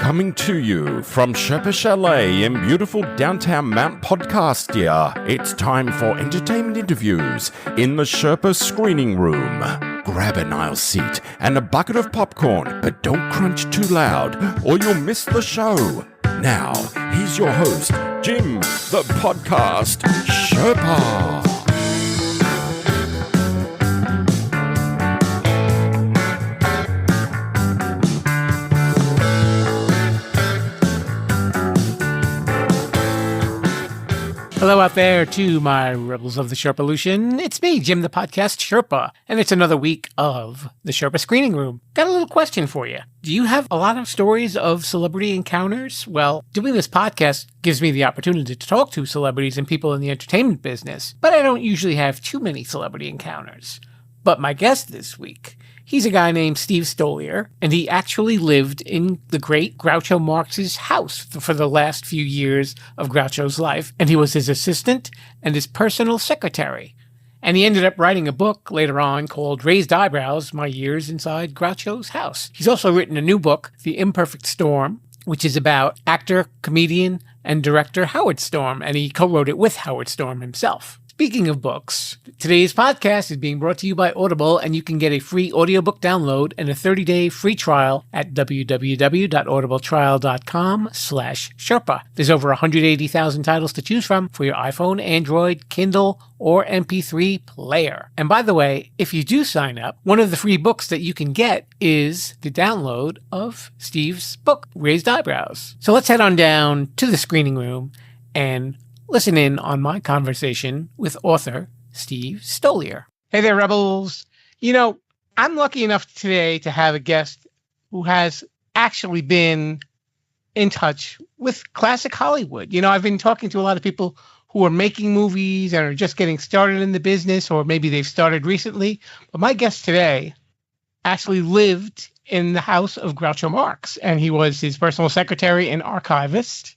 Coming to you from Sherpa Chalet in beautiful downtown Mount Podcastia, it's time for entertainment interviews in the Sherpa screening room. Grab an aisle seat and a bucket of popcorn, but don't crunch too loud or you'll miss the show. Now, here's your host, Jim, the podcast Sherpa. Hello out there to my rebels of the Sherpalution. It's me, Jim the podcast Sherpa, and it's another week of the Sherpa Screening Room. Got a little question for you. Do you have a lot of stories of celebrity encounters? Well, doing this podcast gives me the opportunity to talk to celebrities and people in the entertainment business, but I don't usually have too many celebrity encounters. But my guest this week, he's a guy named Steve Stoliar, and he actually lived in the great Groucho Marx's house for the last few years of Groucho's life, and he was his assistant and his personal secretary. And he ended up writing a book later on called Raised Eyebrows, My Years Inside Groucho's House. He's also written a new book, The Imperfect Storm, which is about actor, comedian, and director Howard Storm, and he co-wrote it with Howard Storm himself. Speaking of books, today's podcast is being brought to you by Audible, and you can get a free audiobook download and a 30-day free trial at www.audibletrial.com/Sherpa. There's over 180,000 titles to choose from for your iPhone, Android, Kindle, or MP3 player. And by the way, if you do sign up, one of the free books that you can get is the download of Steve's book, Raised Eyebrows. So let's head on down to the screening room and listen in on my conversation with author Steve Stoliar. Hey there, Rebels. You know, I'm lucky enough today to have a guest who has actually been in touch with classic Hollywood. You know, I've been talking to a lot of people who are making movies and are just getting started in the business, or maybe they've started recently. But my guest today actually lived in the house of Groucho Marx, and he was his personal secretary and archivist.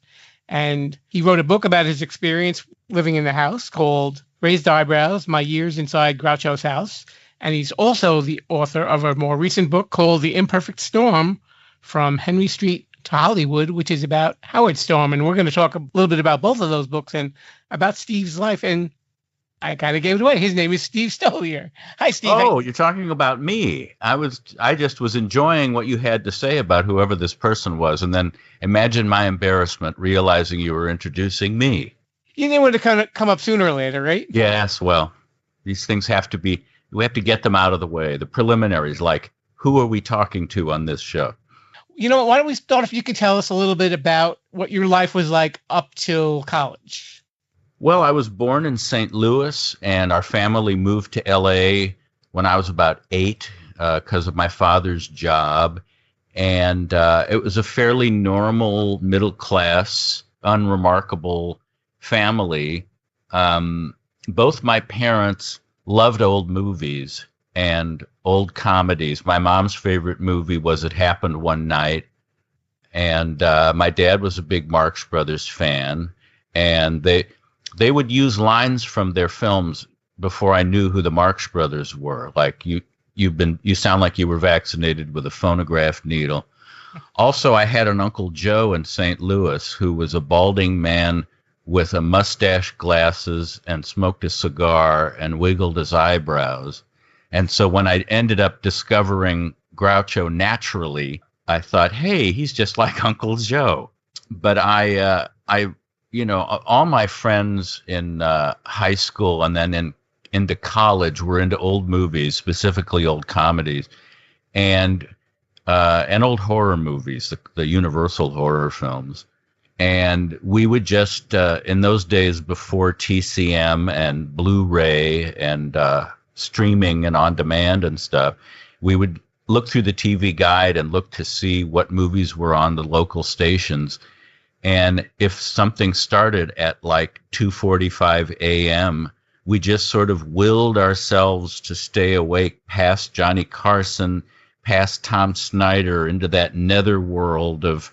And he wrote a book about his experience living in the house called Raised Eyebrows, My Years Inside Groucho's House. And he's also the author of a more recent book called The Imperfect Storm, From Henry Street to Hollywood, which is about Howard Storm. And we're going to talk a little bit about both of those books and about Steve's life. And I kind of gave it away. His name is Steve Stoliar. Hi, Steve. Oh, you're talking about me. I just was enjoying what you had to say about whoever this person was, and then imagine my embarrassment realizing you were introducing me. You knew when to come up sooner or later, right? Yes, well, these things we have to get them out of the way. The preliminaries, like, who are we talking to on this show? You know, why don't we start if you could tell us a little bit about what your life was like up till college? Well, I was born in St. Louis, and our family moved to L.A. when I was about 8 because of my father's job. And it was a fairly normal, middle-class, unremarkable family. Both my parents loved old movies and old comedies. My mom's favorite movie was It Happened One Night. And my dad was a big Marx Brothers fan. And they would use lines from their films before I knew who the Marx Brothers were. Like, you sound like you were vaccinated with a phonograph needle. Also, I had an Uncle Joe in St. Louis who was a balding man with a mustache, glasses, and smoked a cigar and wiggled his eyebrows. And so when I ended up discovering Groucho naturally, I thought, hey, he's just like Uncle Joe. But I you know, all my friends in high school and then into college were into old movies, specifically old comedies, and old horror movies, the Universal horror films. And we would just, in those days before TCM and Blu-ray and streaming and on demand and stuff, we would look through the TV guide and look to see what movies were on the local stations. And if something started at like 2:45 a.m., we just sort of willed ourselves to stay awake past Johnny Carson, past Tom Snyder, into that netherworld of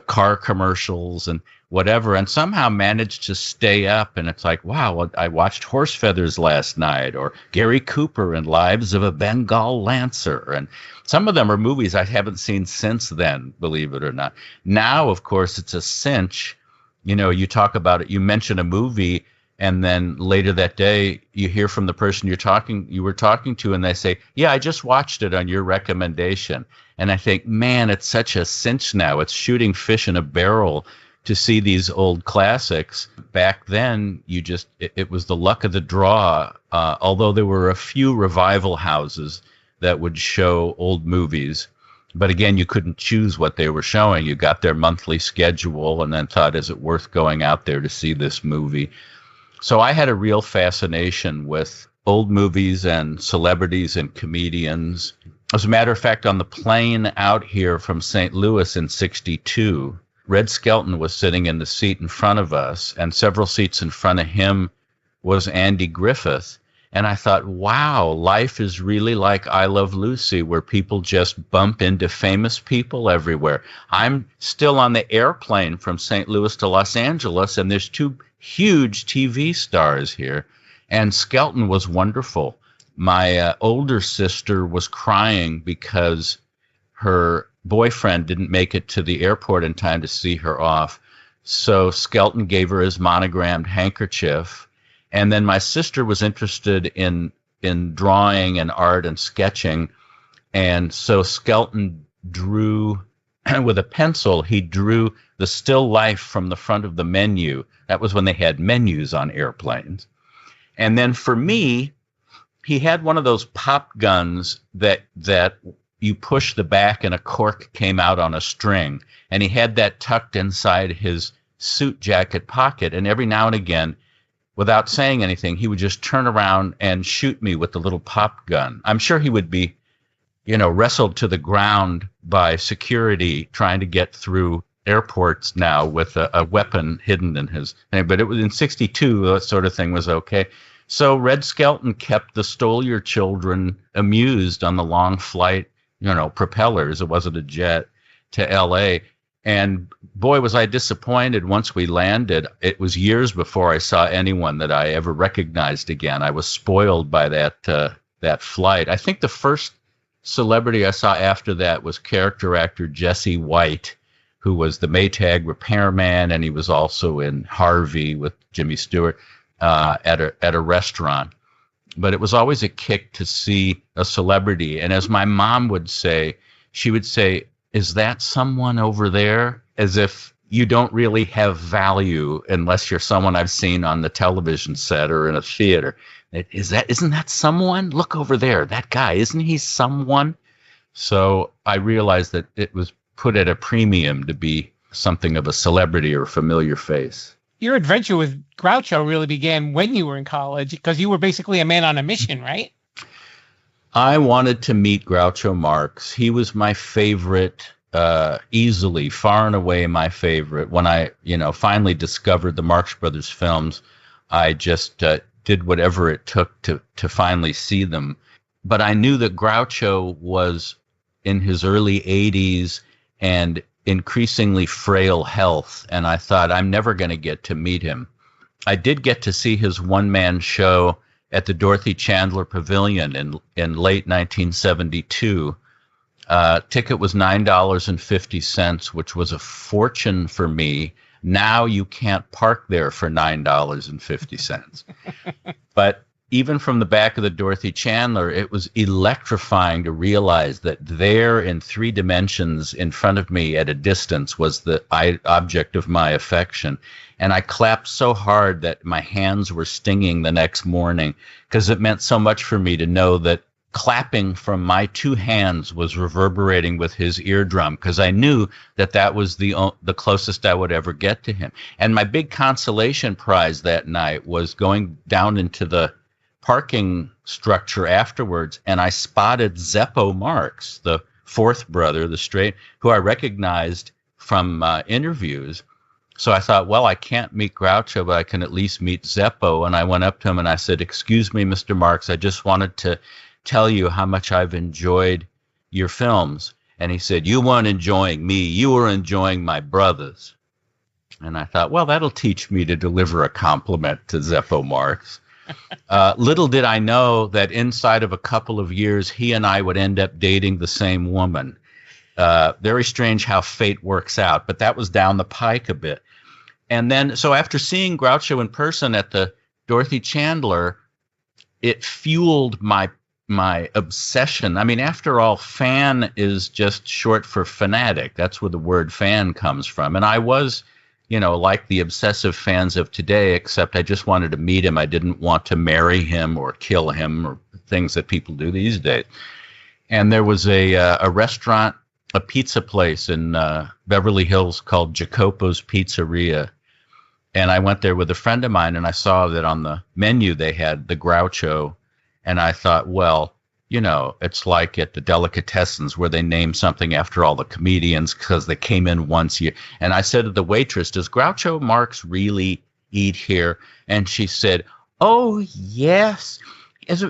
car commercials. And whatever, and somehow managed to stay up. And it's like, wow, well, I watched Horse Feathers last night, or Gary Cooper and Lives of a Bengal Lancer. And some of them are movies I haven't seen since then, believe it or not. Now, of course, it's a cinch. You know, you talk about it, you mention a movie, and then later that day, you hear from the person you were talking to, and they say, yeah, I just watched it on your recommendation. And I think, man, it's such a cinch now. It's shooting fish in a barrel to see these old classics. Back then, it was the luck of the draw, although there were a few revival houses that would show old movies. But again, you couldn't choose what they were showing. You got their monthly schedule and then thought, is it worth going out there to see this movie? So I had a real fascination with old movies and celebrities and comedians. As a matter of fact, on the plane out here from St. Louis in '62, Red Skelton was sitting in the seat in front of us, and several seats in front of him was Andy Griffith. And I thought, wow, life is really like I Love Lucy, where people just bump into famous people everywhere. I'm still on the airplane from St. Louis to Los Angeles, and there's two huge TV stars here. And Skelton was wonderful. My older sister was crying because her boyfriend didn't make it to the airport in time to see her off. So Skelton gave her his monogrammed handkerchief. And then my sister was interested in drawing and art and sketching. And so Skelton drew, with a pencil, he drew the still life from the front of the menu. That was when they had menus on airplanes. And then for me, he had one of those pop guns that you push the back and a cork came out on a string. And he had that tucked inside his suit jacket pocket. And every now and again, without saying anything, he would just turn around and shoot me with the little pop gun. I'm sure he would be, wrestled to the ground by security trying to get through airports now with a weapon hidden in his thing. But it was in '62, that sort of thing was okay. So Red Skelton kept the Stoliar children amused on the long flight, propellers. It wasn't a jet to L.A., and boy, was I disappointed once we landed. It was years before I saw anyone that I ever recognized again. I was spoiled by that flight. I think the first celebrity I saw after that was character actor Jesse White, who was the Maytag repairman, and he was also in Harvey with Jimmy Stewart at a restaurant. But it was always a kick to see a celebrity. And as my mom would say, she would say, is that someone over there? As if you don't really have value unless you're someone I've seen on the television set or in a theater. Isn't that someone? Look over there, that guy, isn't he someone? So I realized that it was put at a premium to be something of a celebrity or a familiar face. Your adventure with Groucho really began when you were in college, because you were basically a man on a mission, right? I wanted to meet Groucho Marx. He was my favorite, easily, far and away my favorite. When I, finally discovered the Marx Brothers films, I just did whatever it took to finally see them. But I knew that Groucho was in his early 80s and increasingly frail health, and I thought, I'm never going to get to meet him. I did get to see his one-man show at the Dorothy Chandler Pavilion in late 1972. Ticket was $9.50, which was a fortune for me. Now you can't park there for $9.50. But even from the back of the Dorothy Chandler, it was electrifying to realize that there in 3 dimensions in front of me at a distance was the object of my affection. And I clapped so hard that my hands were stinging the next morning, because it meant so much for me to know that clapping from my 2 hands was reverberating with his eardrum, because I knew that was the closest I would ever get to him. And my big consolation prize that night was going down into the parking structure afterwards, and I spotted Zeppo Marx, the 4th brother, the straight, who I recognized from interviews. So I thought, well, I can't meet Groucho, but I can at least meet Zeppo. And I went up to him and I said, excuse me, Mr. Marx, I just wanted to tell you how much I've enjoyed your films. And he said, you weren't enjoying me, you were enjoying my brothers. And I thought, well, that'll teach me to deliver a compliment to Zeppo Marx. Little did I know that inside of a couple of years, he and I would end up dating the same woman. Very strange how fate works out, but that was down the pike a bit. And then, so after seeing Groucho in person at the Dorothy Chandler, it fueled my obsession. I mean, after all, fan is just short for fanatic. That's where the word fan comes from. And I was, like the obsessive fans of today, except I just wanted to meet him. I didn't want to marry him or kill him or things that people do these days. And there was a restaurant, a pizza place in Beverly Hills called Jacopo's Pizzeria. And I went there with a friend of mine, and I saw that on the menu they had the Groucho. And I thought, well, it's like at the delicatessens where they name something after all the comedians because they came in once a year. And I said to the waitress, does Groucho Marx really eat here? And she said, oh, yes.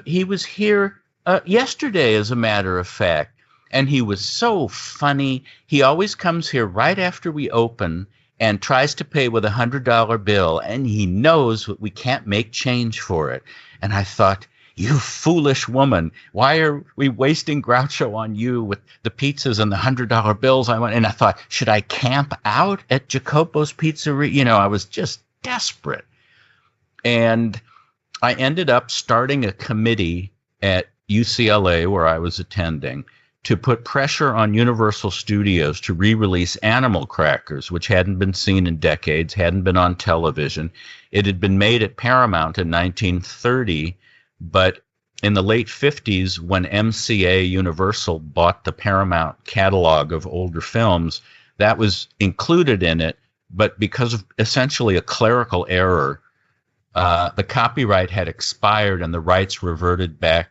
He was here yesterday, as a matter of fact. And he was so funny. He always comes here right after we open and tries to pay with $100 bill. And he knows we can't make change for it. And I thought, you foolish woman, why are we wasting Groucho on you with the pizzas and the $100 bills? And I thought, should I camp out at Jacopo's Pizzeria? I was just desperate. And I ended up starting a committee at UCLA where I was attending to put pressure on Universal Studios to re-release Animal Crackers, which hadn't been seen in decades, hadn't been on television. It had been made at Paramount in 1930, but in the late 50s, when MCA Universal bought the Paramount catalog of older films, that was included in it, but because of essentially a clerical error, the copyright had expired and the rights reverted back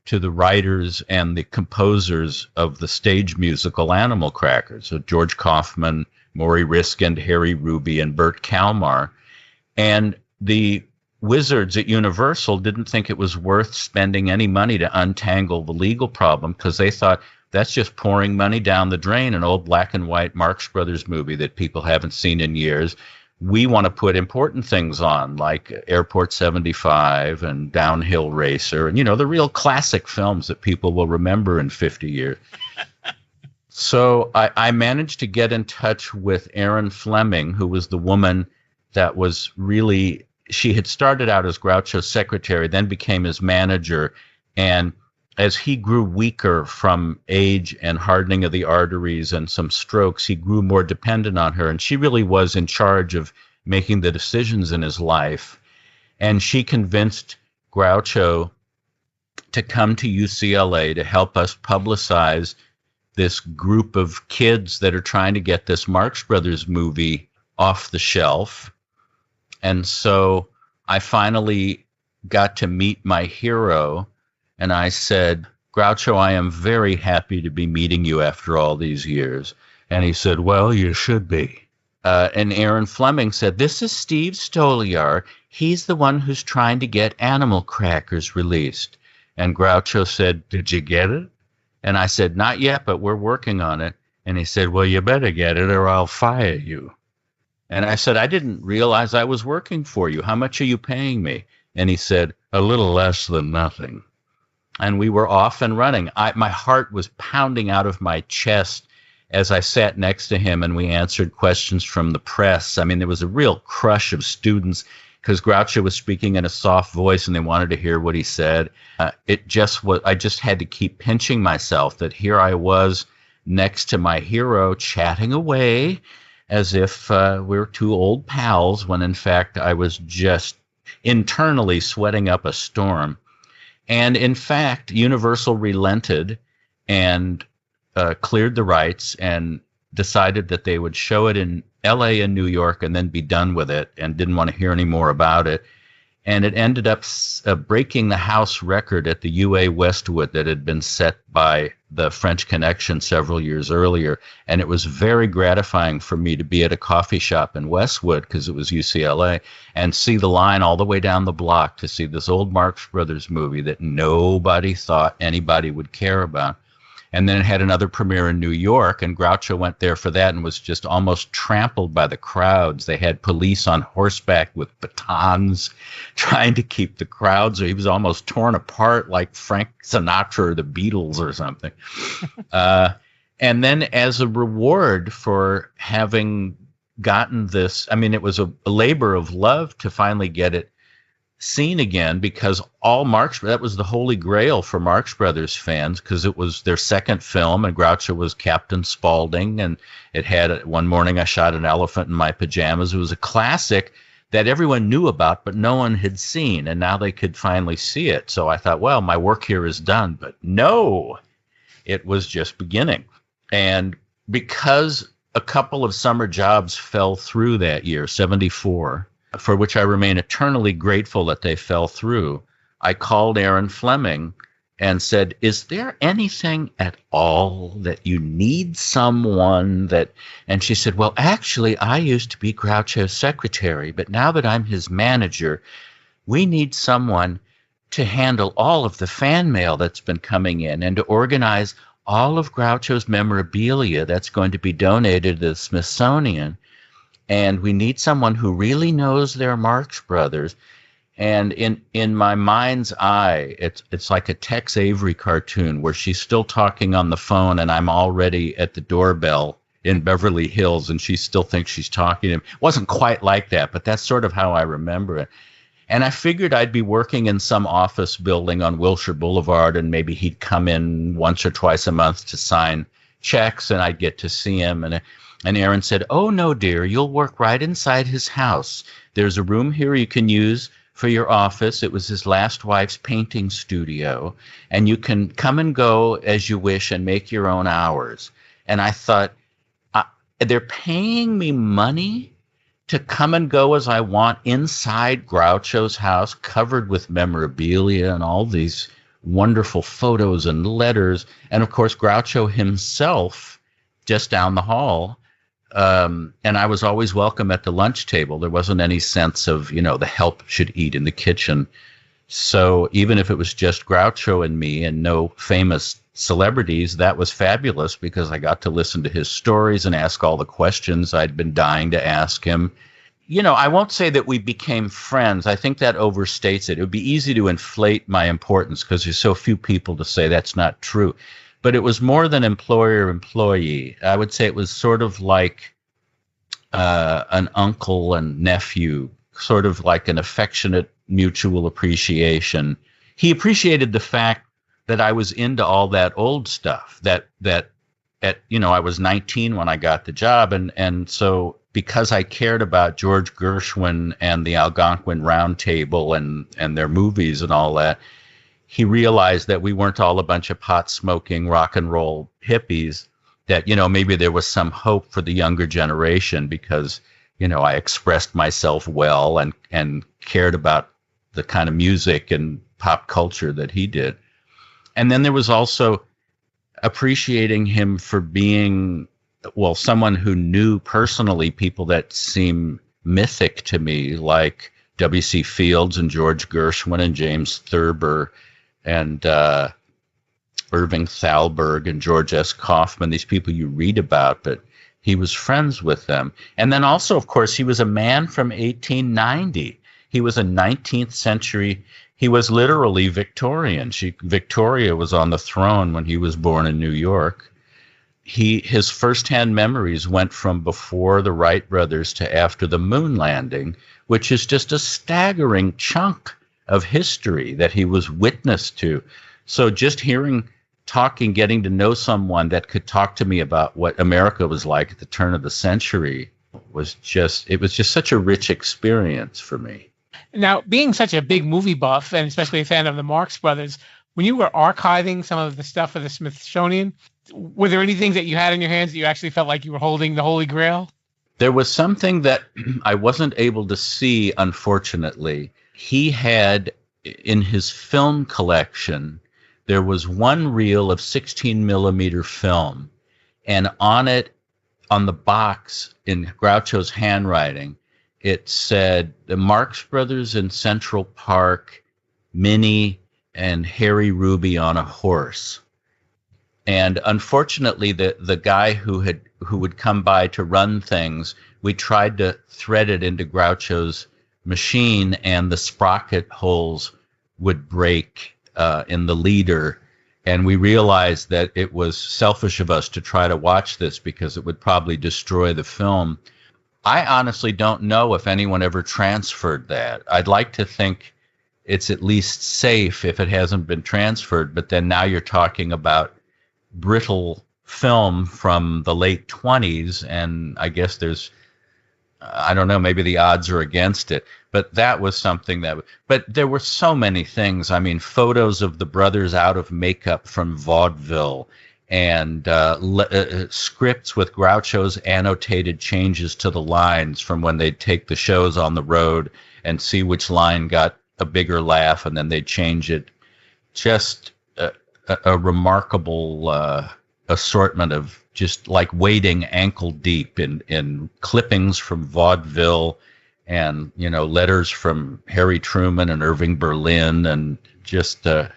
to the writers and the composers of the stage musical Animal Crackers, so George Kaufman, Maury Riskind, Harry Ruby, and Burt Kalmar. And the wizards at Universal didn't think it was worth spending any money to untangle the legal problem because they thought that's just pouring money down the drain, an old black and white Marx Brothers movie that people haven't seen in years. We want to put important things on like Airport 75 and Downhill Racer and, the real classic films that people will remember in 50 years. So I managed to get in touch with Erin Fleming, who was the woman that was really... She had started out as Groucho's secretary, then became his manager. And as he grew weaker from age and hardening of the arteries and some strokes, he grew more dependent on her. And she really was in charge of making the decisions in his life. And she convinced Groucho to come to UCLA to help us publicize this group of kids that are trying to get this Marx Brothers movie off the shelf. And so I finally got to meet my hero, and I said, Groucho, I am very happy to be meeting you after all these years. And he said, well, you should be. And Erin Fleming said, this is Steve Stoliar. He's the one who's trying to get Animal Crackers released. And Groucho said, did you get it? And I said, not yet, but we're working on it. And he said, well, you better get it or I'll fire you. And I said, I didn't realize I was working for you. How much are you paying me? And he said, a little less than nothing. And we were off and running. My heart was pounding out of my chest as I sat next to him and we answered questions from the press. I mean, there was a real crush of students because Groucho was speaking in a soft voice and they wanted to hear what he said. It just was, I just had to keep pinching myself that here I was next to my hero chatting away as if we were two old pals, when in fact I was just internally sweating up a storm. And in fact, Universal relented and cleared the rights and decided that they would show it in LA and New York and then be done with it, and didn't want to hear any more about it. And it ended up breaking the house record at the UA Westwood that had been set by the French Connection several years earlier. And it was very gratifying for me to be at a coffee shop in Westwood, because it was UCLA, and see the line all the way down the block to see this old Marx Brothers movie that nobody thought anybody would care about. And then it had another premiere in New York, and Groucho went there for that and was just almost trampled by the crowds. They had police on horseback with batons trying to keep the crowds. He was almost torn apart like Frank Sinatra or the Beatles or something. And then as a reward for having gotten this, I mean, it was a labor of love to finally get it seen again, because that was the holy grail for Marx Brothers fans, because it was their second film, and Groucho was Captain Spaulding, and it had One Morning I Shot an Elephant in My Pajamas. It was a classic that everyone knew about, but no one had seen, and now they could finally see it. So I thought, well, my work here is done. But no, it was just beginning. And because a couple of summer jobs fell through that year, 74, for which I remain eternally grateful that they fell through, I called Erin Fleming and said, is there anything at all that you need someone that... And she said, well, actually, I used to be Groucho's secretary, but now that I'm his manager, we need someone to handle all of the fan mail that's been coming in and to organize all of Groucho's memorabilia that's going to be donated to the Smithsonian. And we need someone who really knows their Marx Brothers. And in my mind's eye, it's like a Tex Avery cartoon where she's still talking on the phone and I'm already at the doorbell in Beverly Hills and she still thinks she's talking to him. It wasn't quite like that, but that's sort of how I remember it. And I figured I'd be working in some office building on Wilshire Boulevard, and maybe he'd come in once or twice a month to sign checks, and I'd get to see him. And Erin said, oh, no, dear, you'll work right inside his house. There's a room here you can use for your office. It was his last wife's painting studio, and you can come and go as you wish and make your own hours. And I thought, they're paying me money to come and go as I want inside Groucho's house, covered with memorabilia and all these wonderful photos and letters. And, of course, Groucho himself just down the hall. And I was always welcome at the lunch table. There wasn't any sense of, the help should eat in the kitchen. So even if it was just Groucho and me and no famous celebrities, that was fabulous because I got to listen to his stories and ask all the questions I'd been dying to ask him. I won't say that we became friends. I think that overstates it. It would be easy to inflate my importance because there's so few people to say that's not true. But it was more than employer-employee. I would say it was sort of like an uncle and nephew, sort of like an affectionate mutual appreciation. He appreciated the fact that I was into all that old stuff, that I was 19 when I got the job. And so because I cared about George Gershwin and the Algonquin Round Table and their movies and all that, he realized that we weren't all a bunch of pot-smoking rock and roll hippies, that, maybe there was some hope for the younger generation because, I expressed myself well and cared about the kind of music and pop culture that he did. And then there was also appreciating him for being, someone who knew personally people that seem mythic to me, like W.C. Fields and George Gershwin and James Thurber and Irving Thalberg and George S. Kaufman, these people you read about, but he was friends with them. And then also, of course, he was a man from 1890. He was a 19th century. He was literally Victorian. Victoria was on the throne when he was born in New York. His firsthand memories went from before the Wright brothers to after the moon landing, which is just a staggering chunk of history that he was witness to. So just getting to know someone that could talk to me about what America was like at the turn of the century was just such a rich experience for me. Now, being such a big movie buff, and especially a fan of the Marx Brothers, when you were archiving some of the stuff for the Smithsonian, were there any things that you had in your hands that you actually felt like you were holding the Holy Grail? There was something that I wasn't able to see, unfortunately. He had, in his film collection, there was one reel of 16-millimeter film, and on it, on the box, in Groucho's handwriting, it said the Marx Brothers in Central Park, Minnie, and Harry Ruby on a horse. And unfortunately, the guy who would come by to run things, we tried to thread it into Groucho's machine, and the sprocket holes would break in the leader. And we realized that it was selfish of us to try to watch this because it would probably destroy the film. I honestly don't know if anyone ever transferred that. I'd like to think it's at least safe if it hasn't been transferred, but then now you're talking about brittle film from the late 20s, and I guess I don't know, maybe the odds are against it, but that was something but there were so many things. I mean, photos of the brothers out of makeup from vaudeville, and scripts with Groucho's annotated changes to the lines from when they'd take the shows on the road and see which line got a bigger laugh, and then they'd change it. Just a remarkable assortment of just like wading ankle deep in clippings from vaudeville, and letters from Harry Truman and Irving Berlin, and just a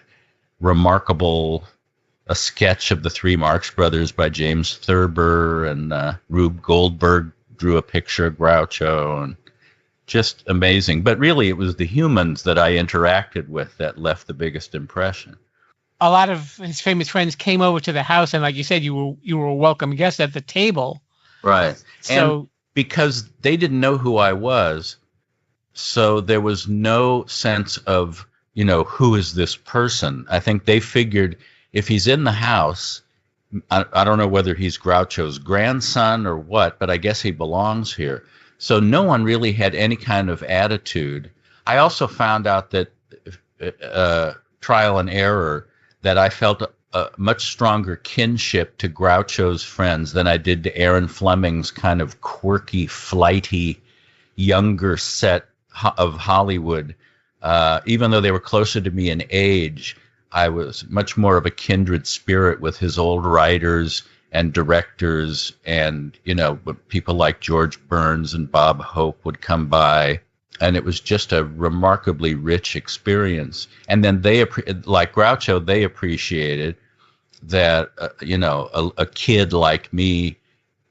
sketch of the three Marx Brothers by James Thurber, and Rube Goldberg drew a picture of Groucho, and just amazing. But really, it was the humans that I interacted with that left the biggest impression. A lot of his famous friends came over to the house, and like you said, you were a welcome guest at the table. Right. So, and because they didn't know who I was, so there was no sense of, who is this person? I think they figured if he's in the house, I don't know whether he's Groucho's grandson or what, but I guess he belongs here. So no one really had any kind of attitude. I also found out that trial and error, that I felt a much stronger kinship to Groucho's friends than I did to Aaron Fleming's kind of quirky, flighty, younger set of Hollywood. Even though they were closer to me in age, I was much more of a kindred spirit with his old writers and directors, and people like George Burns and Bob Hope would come by. And it was just a remarkably rich experience. And then like Groucho, they appreciated that, a kid like me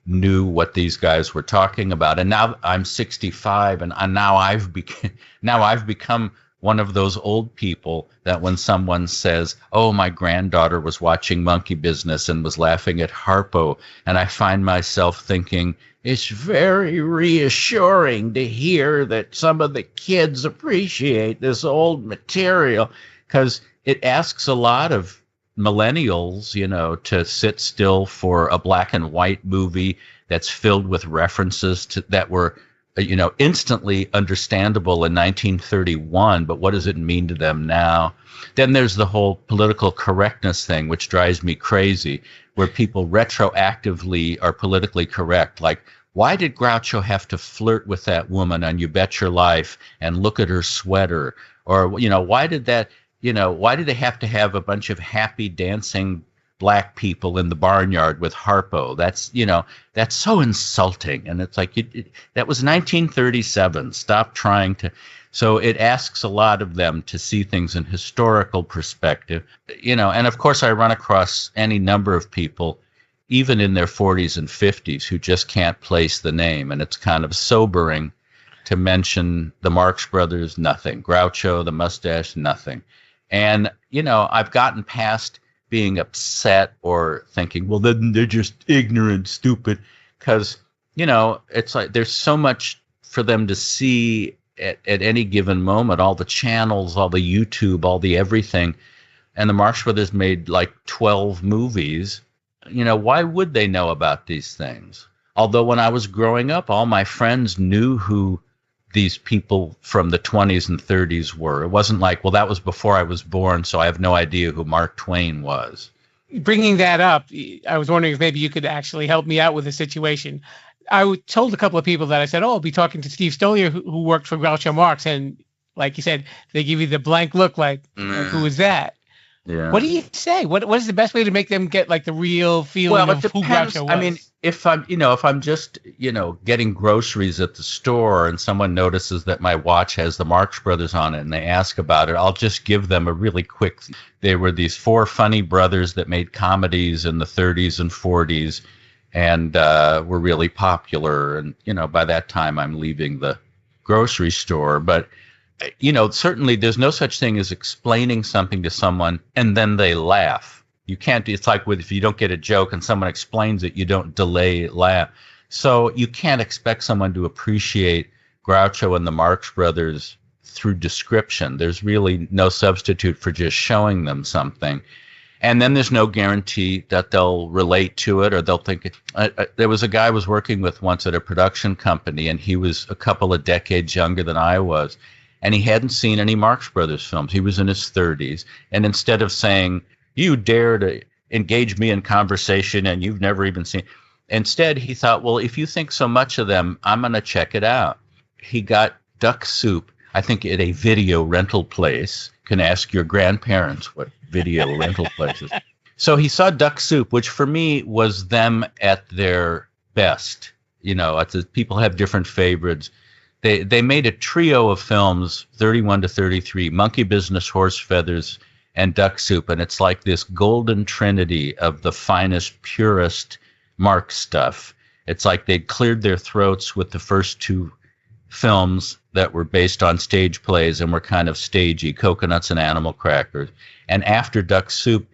knew what these guys were talking about. And now I'm 65, and now I've become one of those old people that when someone says, "Oh, my granddaughter was watching Monkey Business and was laughing at Harpo," and I find myself thinking, it's very reassuring to hear that some of the kids appreciate this old material, because it asks a lot of millennials, to sit still for a black and white movie that's filled with references that were, instantly understandable in 1931, but what does it mean to them now? Then there's the whole political correctness thing, which drives me crazy, where people retroactively are politically correct. Like, why did Groucho have to flirt with that woman on You Bet Your Life and look at her sweater? Or, why did they have to have a bunch of happy dancing black people in the barnyard with Harpo? That's so insulting. And it's like, that was 1937. Stop trying to. So it asks a lot of them to see things in historical perspective, and of course I run across any number of people, even in their 40s and 50s, who just can't place the name. And it's kind of sobering to mention the Marx Brothers, nothing. Groucho, the mustache, nothing. And, I've gotten past being upset or thinking, well, then they're just ignorant, stupid, because, it's like there's so much for them to see at any given moment, all the channels, all the YouTube, all the everything. And the Marx Brothers made like 12 movies. Why would they know about these things? Although when I was growing up, all my friends knew who these people from the 20s and 30s were. It wasn't like, well, that was before I was born, so I have no idea who Mark Twain was. Bringing that up, I was wondering if maybe you could actually help me out with the situation. I told a couple of people that I said, I'll be talking to Steve Stoliar, who worked for Groucho Marx. And like you said, they give you the blank look like, who is that? Yeah. What do you say? What is the best way to make them get like the real feeling of who Groucho was? I mean, if I'm just, getting groceries at the store and someone notices that my watch has the Marx Brothers on it and they ask about it, I'll just give them a really quick. They were these four funny brothers that made comedies in the 30s and 40s and were really popular. And, by that time I'm leaving the grocery store. But certainly there's no such thing as explaining something to someone and then they laugh. You can't. It's like if you don't get a joke and someone explains it, you don't delay laugh. So you can't expect someone to appreciate Groucho and the Marx Brothers through description. There's really no substitute for just showing them something. And then there's no guarantee that they'll relate to it or they'll think it. There was a guy I was working with once at a production company, and he was a couple of decades younger than I was. And he hadn't seen any Marx Brothers films. He was in his 30s. And instead of saying, you dare to engage me in conversation and you've never even seen, instead he thought, well, if you think so much of them, I'm going to check it out. He got Duck Soup, I think at a video rental place. You can ask your grandparents what video rental places. So he saw Duck Soup, which for me was them at their best. People have different favorites. They made a trio of films, 31 to 33, Monkey Business, Horse Feathers, and Duck Soup. And it's like this golden trinity of the finest, purest Marx stuff. It's like they'd cleared their throats with the first two films that were based on stage plays and were kind of stagey, Coconuts and Animal Crackers. And after Duck Soup,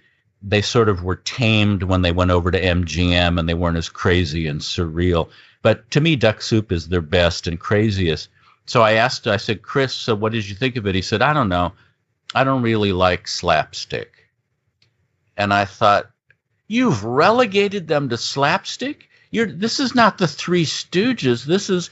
they sort of were tamed when they went over to MGM and they weren't as crazy and surreal. But to me, Duck Soup is their best and craziest. So I said, Chris, so what did you think of it? He said, I don't know. I don't really like slapstick. And I thought, you've relegated them to slapstick? This is not the Three Stooges. This is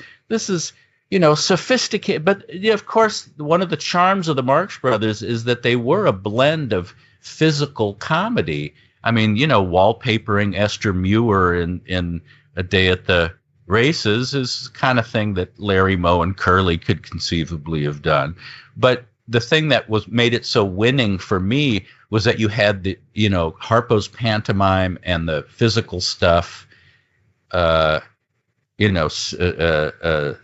sophisticated. But of course, one of the charms of the Marx Brothers is that they were a blend of physical comedy. I mean, wallpapering Esther Muir in A Day at the Races is the kind of thing that Larry, Moe, and Curly could conceivably have done. But the thing that made it so winning for me was that you had the, Harpo's pantomime and the physical stuff,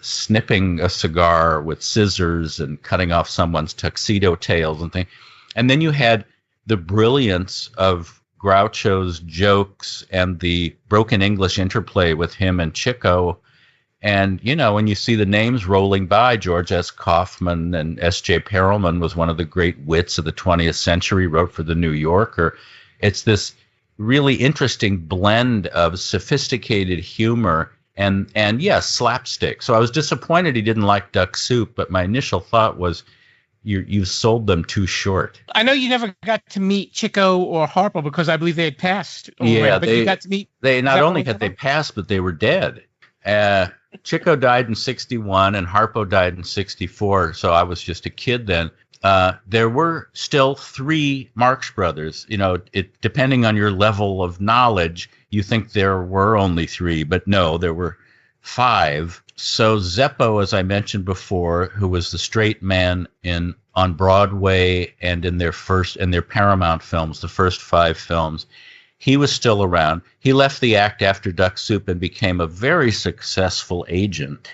snipping a cigar with scissors and cutting off someone's tuxedo tails and things. And then you had the brilliance of Groucho's jokes and the broken English interplay with him and Chico. And, when you see the names rolling by, George S. Kaufman and S.J. Perelman was one of the great wits of the 20th century, wrote for The New Yorker. It's this really interesting blend of sophisticated humor and yes, slapstick. So I was disappointed he didn't like Duck Soup, but my initial thought was, you sold them too short. I know you never got to meet Chico or Harpo because I believe they had passed. Yeah, but you got to meet. They not only had they passed, but they were dead. Chico died in 1961 and Harpo died in 1964, so I was just a kid then. There were still three Marx Brothers. Depending on your level of knowledge, you think there were only three, but no, there were five. So Zeppo, as I mentioned before, who was the straight man on Broadway and in their Paramount films, the first five films, he was still around. He left the act after Duck Soup and became a very successful agent.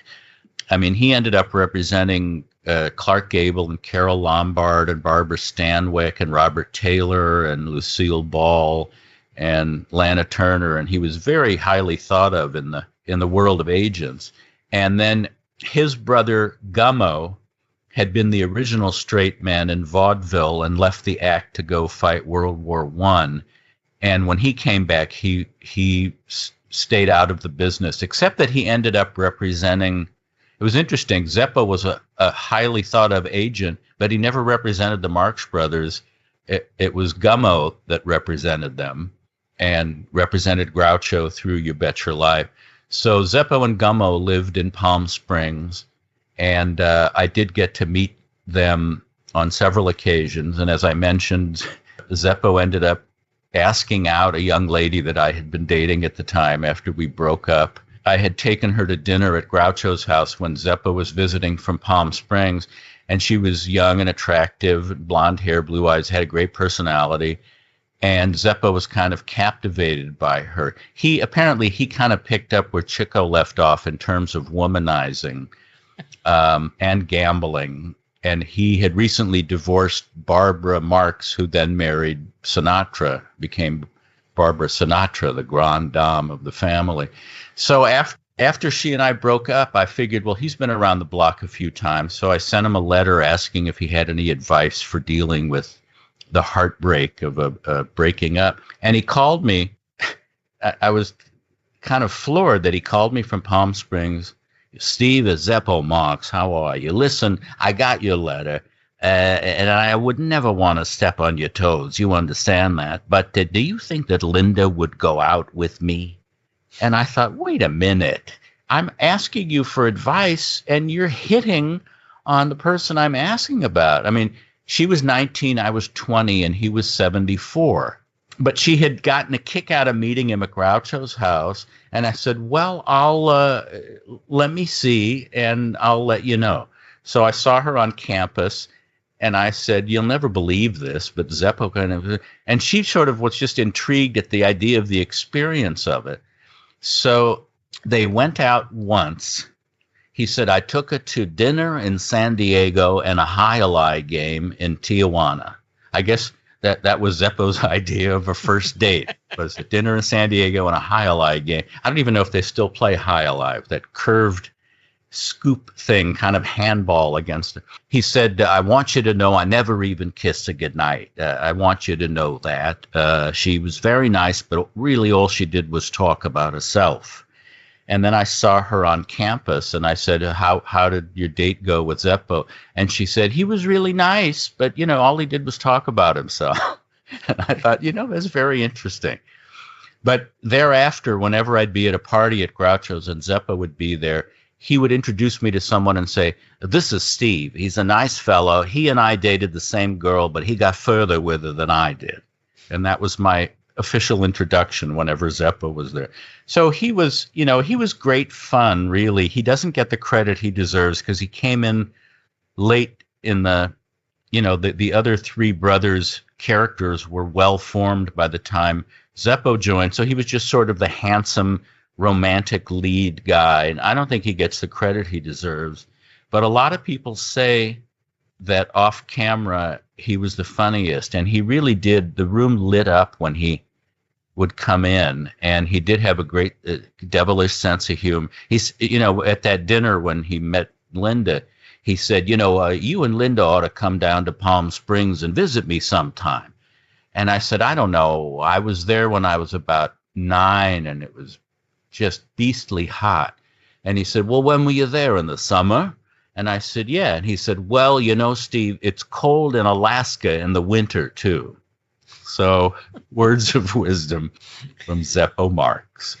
I mean, he ended up representing Clark Gable and Carol Lombard and Barbara Stanwyck and Robert Taylor and Lucille Ball and Lana Turner, and he was very highly thought of in the world of agents. And then his brother Gummo had been the original straight man in vaudeville and left the act to go fight World War I. And when he came back, he stayed out of the business, except that he ended up representing. It was interesting. Zeppo was a highly thought of agent, but he never represented the Marx Brothers. It was Gummo that represented them and represented Groucho through You Bet Your Life. So Zeppo and Gummo lived in Palm Springs, and I did get to meet them on several occasions. And as I mentioned, Zeppo ended up asking out a young lady that I had been dating at the time after we broke up. I had taken her to dinner at Groucho's house when Zeppo was visiting from Palm Springs, And she was young and attractive, blonde hair, blue eyes, had a great personality. And Zeppo was kind of captivated by her. He kind of picked up where Chico left off in terms of womanizing and gambling. And he had recently divorced Barbara Marx, who then married Sinatra, became Barbara Sinatra, the grande dame of the family. So after she and I broke up, I figured, well, he's been around the block a few times. So I sent him a letter asking if he had any advice for dealing with the heartbreak of a breaking up. And he called me. I was kind of floored that he called me from Palm Springs. Steve, it's Zeppo Marx. How are you? Listen, I got your letter, and I would never want to step on your toes. You understand that. But do you think that Linda would go out with me? And I thought, wait a minute. I'm asking you for advice, and you're hitting on the person I'm asking about. I mean, she was 19, I was 20, and he was 74. But she had gotten a kick out of meeting him at Groucho's house, and I said, well, I'll let me see, and I'll let you know. So I saw her on campus, and I said, you'll never believe this, but Zeppo kind of, and she sort of was just intrigued at the idea of the experience of it. So they went out once. He said, I took her to dinner in San Diego and a high-a-lie game in Tijuana. I guess that was Zeppo's idea of a first date, was a dinner in San Diego and a high-a-lie game. I don't even know if they still play high-a-lie, that curved scoop thing, kind of handball against it. He said, I want you to know I never even kissed a goodnight. I want you to know that. She was very nice, but really all she did was talk about herself. And then I saw her on campus, and I said, how did your date go with Zeppo? And she said, he was really nice, but, all he did was talk about himself. And I thought, that's very interesting. But thereafter, whenever I'd be at a party at Groucho's and Zeppo would be there, he would introduce me to someone and say, this is Steve. He's a nice fellow. He and I dated the same girl, but he got further with her than I did. And that was my official introduction whenever Zeppo was there. So he was great fun, really. He doesn't get the credit he deserves because he came in late in the other three brothers' characters were well formed by the time Zeppo joined. So he was just sort of the handsome, romantic lead guy. And I don't think he gets the credit he deserves. But a lot of people say that off camera, he was the funniest. And he really did. The room lit up when he would come in, and he did have a great devilish sense of humor. He's, at that dinner when he met Linda, he said, you and Linda ought to come down to Palm Springs and visit me sometime. And I said, I don't know. I was there when I was about 9, and it was just beastly hot. And he said, well, when were you there, in the summer? And I said, yeah. And he said, well, Steve, it's cold in Alaska in the winter, too. So, words of wisdom from Zeppo Marx.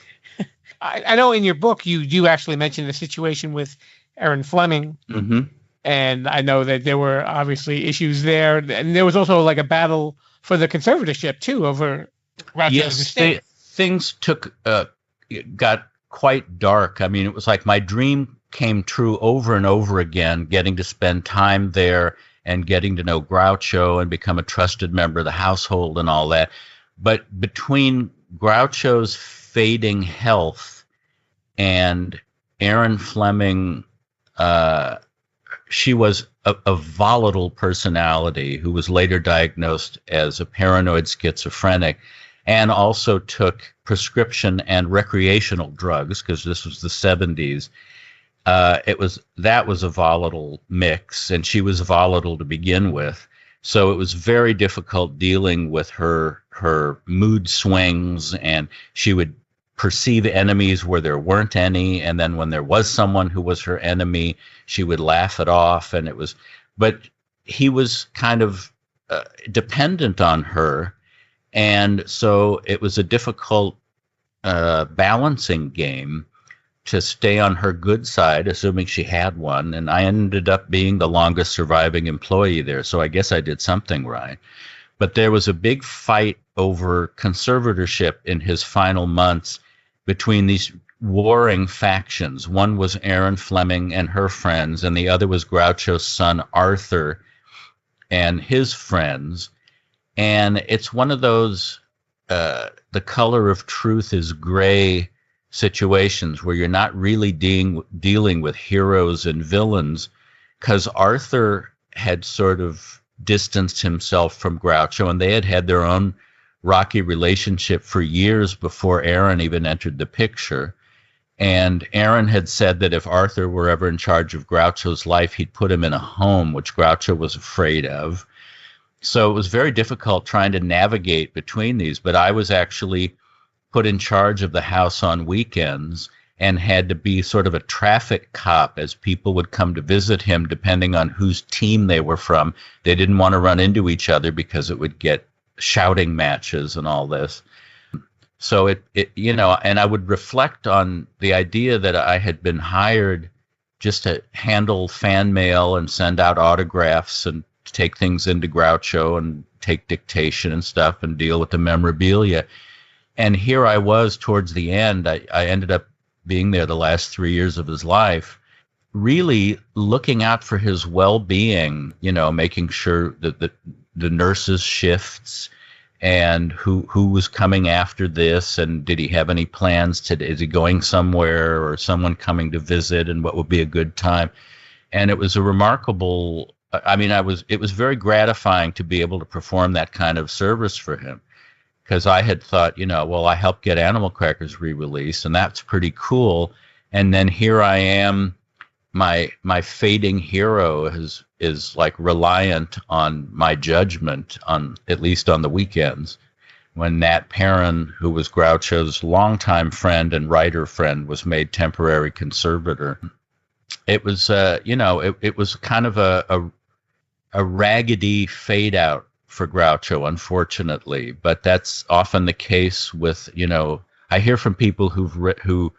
I know in your book you do actually mention the situation with Aaron Fleming. Mm-hmm. And I know that there were obviously issues there. And there was also like a battle for the conservatorship, too, over Groucho's estate. Things got quite dark. I mean, it was like my dream came true over and over again, getting to spend time there and getting to know Groucho and become a trusted member of the household and all that. But between Groucho's fading health and Aaron Fleming, she was a volatile personality who was later diagnosed as a paranoid schizophrenic and also took prescription and recreational drugs because this was the 70s. That was a volatile mix, and she was volatile to begin with. So it was very difficult dealing with her mood swings, and she would perceive enemies where there weren't any, and then when there was someone who was her enemy, she would laugh it off. But he was kind of dependent on her, and so it was a difficult balancing game to stay on her good side, assuming she had one. And I ended up being the longest surviving employee there, so I guess I did something right. But there was a big fight over conservatorship in his final months between these warring factions. One was Aaron Fleming and her friends, and the other was Groucho's son Arthur and his friends. And it's one of those the color of truth is gray situations where you're not really dealing with heroes and villains, because Arthur had sort of distanced himself from Groucho, and they had had their own rocky relationship for years before Aaron even entered the picture. And Aaron had said that if Arthur were ever in charge of Groucho's life, he'd put him in a home, which Groucho was afraid of. So it was very difficult trying to navigate between these, but I was actually put in charge of the house on weekends and had to be sort of a traffic cop as people would come to visit him, depending on whose team they were from. They didn't want to run into each other because it would get shouting matches and all this. So it and I would reflect on the idea that I had been hired just to handle fan mail and send out autographs and take things into Groucho and take dictation and stuff and deal with the memorabilia. And here I was towards the end. I ended up being there the last 3 years of his life, really looking out for his well-being, making sure that the nurses' shifts and who was coming after this, and did he have any plans is he going somewhere or someone coming to visit, and what would be a good time. And it was a remarkable, it was very gratifying to be able to perform that kind of service for him, because I had thought, well, I helped get Animal Crackers re-released, and that's pretty cool. And then here I am, my fading hero is like reliant on my judgment, on at least on the weekends, when Nat Perrin, who was Groucho's longtime friend and writer friend, was made temporary conservator. It was it was kind of a raggedy fade out for Groucho, unfortunately, but that's often the case with, I hear from people who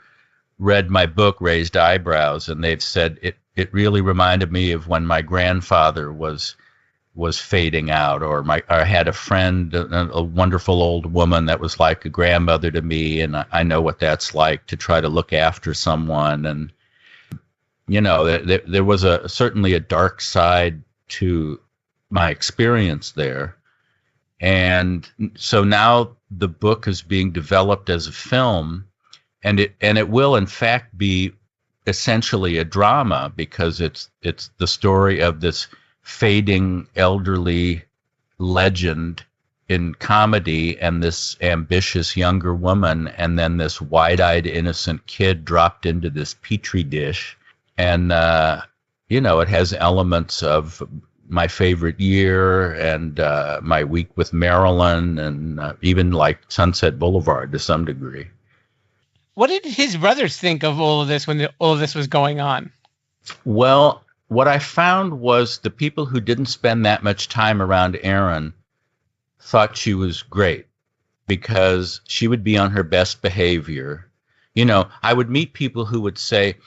read my book, Raised Eyebrows, and they've said it really reminded me of when my grandfather was fading out, or I had a friend, a wonderful old woman that was like a grandmother to me, and I know what that's like to try to look after someone. And there was certainly a dark side to my experience there. And so now the book is being developed as a film, and it will in fact be essentially a drama, because it's the story of this fading elderly legend in comedy, and this ambitious younger woman, and then this wide-eyed innocent kid dropped into this petri dish. And it has elements of my favorite year, and my week with Marilyn, and even like Sunset Boulevard to some degree. What did his brothers think of all of this when all of this was going on? Well, what I found was the people who didn't spend that much time around Erin thought she was great, because she would be on her best behavior. I would meet people who would say,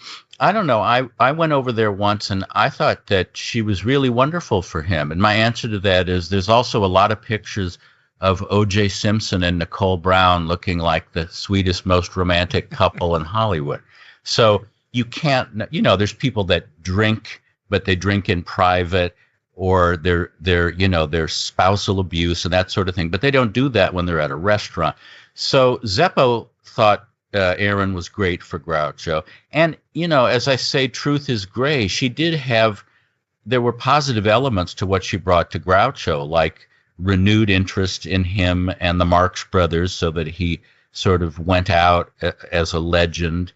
I don't know, I went over there once and I thought that she was really wonderful for him. And my answer to that is, there's also a lot of pictures of O.J. Simpson and Nicole Brown looking like the sweetest, most romantic couple in Hollywood. So you can't, there's people that drink, but they drink in private, or they're spousal abuse and that sort of thing, but they don't do that when they're at a restaurant. So Zeppo thought Erin was great for Groucho. And, as I say, truth is gray. There were positive elements to what she brought to Groucho, like renewed interest in him and the Marx Brothers, so that he sort of went out as a legend.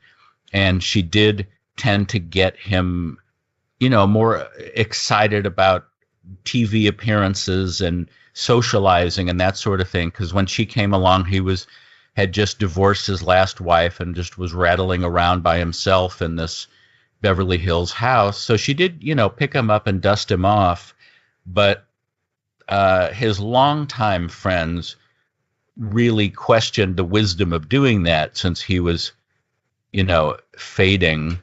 And she did tend to get him, more excited about TV appearances and socializing and that sort of thing. Because when she came along, he had just divorced his last wife and just was rattling around by himself in this Beverly Hills house. So she did, pick him up and dust him off. But his longtime friends really questioned the wisdom of doing that, since he was, fading,